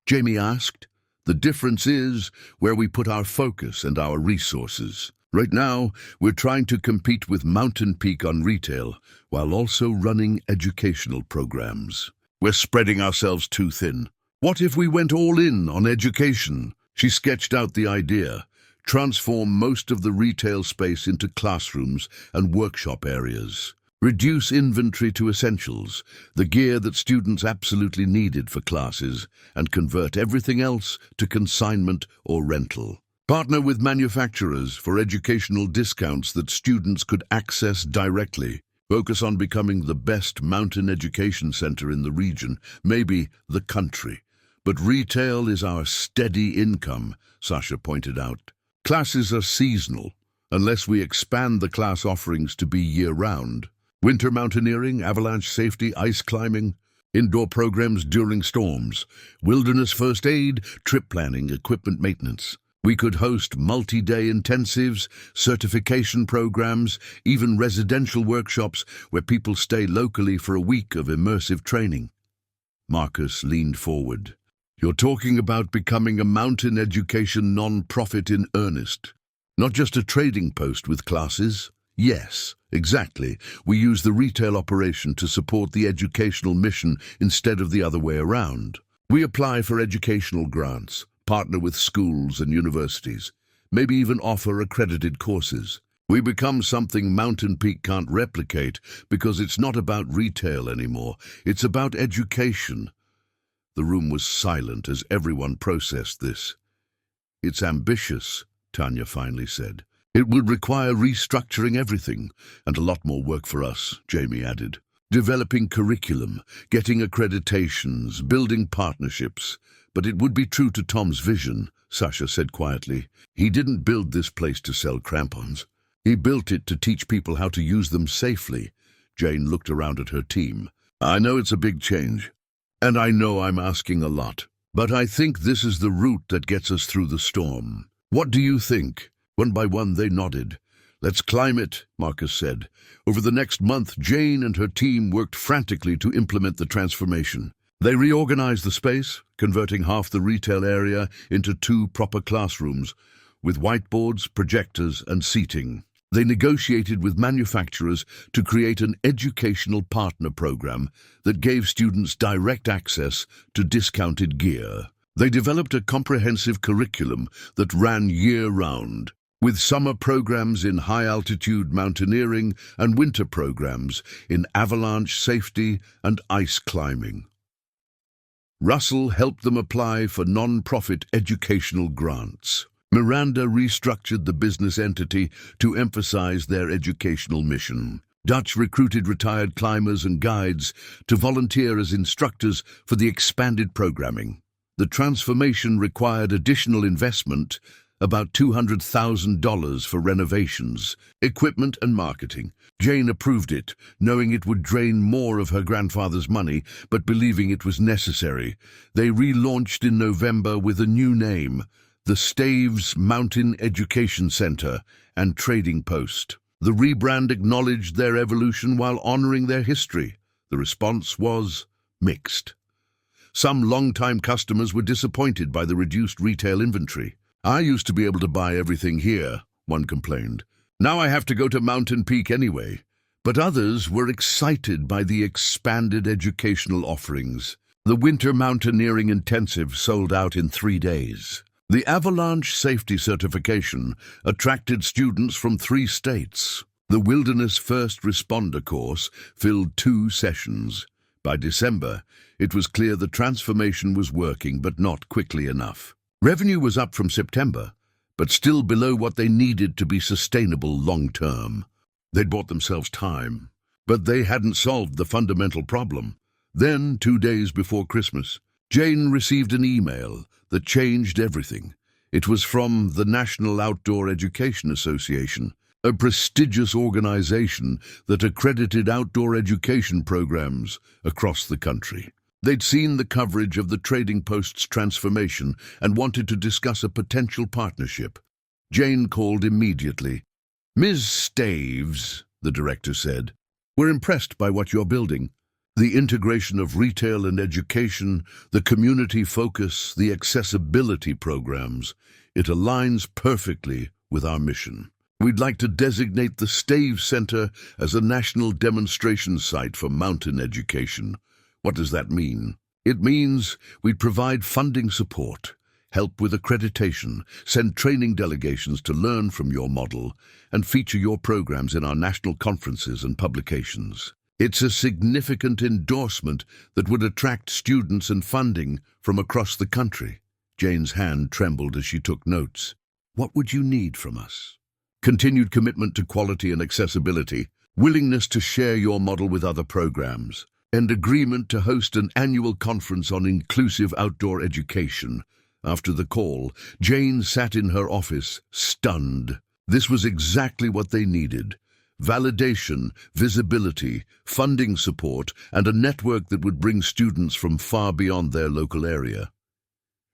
Speaker 1: Jamie asked. "The difference is where we put our focus and our resources. Right now, we're trying to compete with Mountain Peak on retail while also running educational programs. We're spreading ourselves too thin. What if we went all in on education?" She sketched out the idea. Transform most of the retail space into classrooms and workshop areas. Reduce inventory to essentials, the gear that students absolutely needed for classes, and convert everything else to consignment or rental. Partner with manufacturers for educational discounts that students could access directly. Focus on becoming the best mountain education center in the region, maybe the country. But retail is our steady income, Sasha pointed out. Classes are seasonal, unless we expand the class offerings to be year-round. Winter mountaineering, avalanche safety, ice climbing, indoor programs during storms, wilderness first aid, trip planning, equipment maintenance. We could host multi-day intensives, certification programs, even residential workshops where people stay locally for a week of immersive training. Marcus leaned forward. "You're talking about becoming a mountain education non-profit in earnest, not just a trading post with classes?" "Yes, exactly. We use the retail operation to support the educational mission instead of the other way around. We apply for educational grants, partner with schools and universities, maybe even offer accredited courses. We become something Mountain Peak can't replicate because it's not about retail anymore. It's about education." The room was silent as everyone processed this. "It's ambitious," Tanya finally said. "It would require restructuring everything, and a lot more work for us," Jamie added. "Developing curriculum, getting accreditations, building partnerships. But it would be true to Tom's vision," Sasha said quietly. "He didn't build this place to sell crampons. He built it to teach people how to use them safely." Jane looked around at her team. "I know it's a big change, and I know I'm asking a lot, but I think this is the route that gets us through the storm. What do you think?" One by one they nodded. "Let's climb it," Marcus said. Over the next month, Jane and her team worked frantically to implement the transformation. They reorganized the space, converting half the retail area into 2 proper classrooms, with whiteboards, projectors, and seating. They negotiated with manufacturers to create an educational partner program that gave students direct access to discounted gear. They developed a comprehensive curriculum that ran year-round, with summer programs in high-altitude mountaineering and winter programs in avalanche safety and ice climbing. Russell helped them apply for non-profit educational grants. Miranda restructured the business entity to emphasize their educational mission. Dutch recruited retired climbers and guides to volunteer as instructors for the expanded programming. The transformation required additional investment, about $200,000 for renovations, equipment and marketing. Jane approved it, knowing it would drain more of her grandfather's money, but believing it was necessary. They relaunched in November with a new name, the Staves Mountain Education Center and Trading Post. The rebrand acknowledged their evolution while honoring their history. The response was mixed. Some long-time customers were disappointed by the reduced retail inventory. "I used to be able to buy everything here," one complained. "Now I have to go to Mountain Peak anyway." But others were excited by the expanded educational offerings. The winter mountaineering intensive sold out in 3 days. The avalanche safety certification attracted students from 3 states. The Wilderness First Responder course filled 2 sessions. By December, it was clear the transformation was working, but not quickly enough. Revenue was up from September, but still below what they needed to be sustainable long-term. They'd bought themselves time, but they hadn't solved the fundamental problem. Then, 2 days before Christmas, Jane received an email that changed everything. It was from the National Outdoor Education Association, a prestigious organization that accredited outdoor education programs across the country. They'd seen the coverage of the Trading Post's transformation and wanted to discuss a potential partnership. Jane called immediately. "Ms. Staves," the director said, "we're impressed by what you're building. The integration of retail and education, the community focus, the accessibility programs, it aligns perfectly with our mission. We'd like to designate the Staves Center as a national demonstration site for mountain education." What does that mean? It means we'd provide funding support, help with accreditation, send training delegations to learn from your model, and feature your programs in our national conferences and publications. It's a significant endorsement that would attract students and funding from across the country. Jane's hand trembled as she took notes. What would you need from us? Continued commitment to quality and accessibility, willingness to share your model with other programs, and agreement to host an annual conference on inclusive outdoor education. After the call, Jane sat in her office, stunned. This was exactly what they needed. Validation, visibility, funding support, and a network that would bring students from far beyond their local area.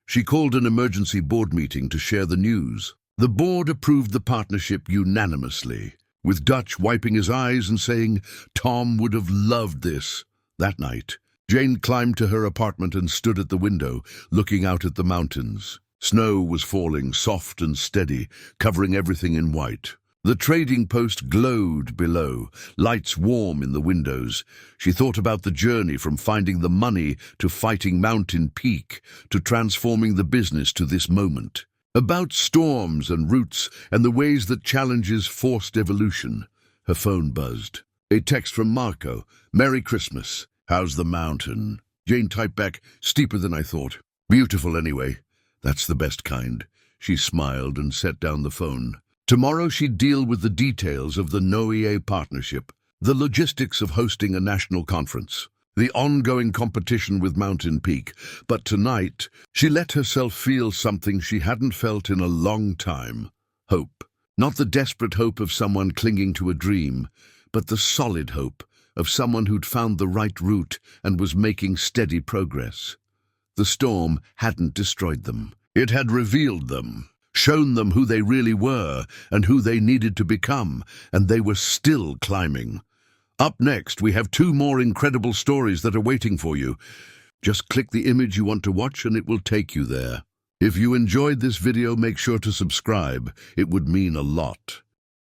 Speaker 1: She called an emergency board meeting to share the news. The board approved the partnership unanimously, with Dutch wiping his eyes and saying, "Tom would have loved this." That night, Jane climbed to her apartment and stood at the window, looking out at the mountains. Snow was falling, soft and steady, covering everything in white. The Trading Post glowed below, lights warm in the windows. She thought about the journey from finding the money to fighting Mountain Peak, to transforming the business to this moment. About storms and roots and the ways that challenges forced evolution. Her phone buzzed. A text from Marco. "Merry Christmas. How's the mountain?" Jane typed back, "Steeper than I thought. Beautiful anyway. That's the best kind." She smiled and set down the phone. Tomorrow she'd deal with the details of the NOEA partnership, the logistics of hosting a national conference, the ongoing competition with Mountain Peak. But tonight, she let herself feel something she hadn't felt in a long time. Hope. Not the desperate hope of someone clinging to a dream, but the solid hope of someone who'd found the right route and was making steady progress. The storm hadn't destroyed them. It had revealed them, shown them who they really were and who they needed to become, and they were still climbing. Up next, we have 2 more incredible stories that are waiting for you. Just click the image you want to watch and it will take you there. If you enjoyed this video, make sure to subscribe. It would mean a lot.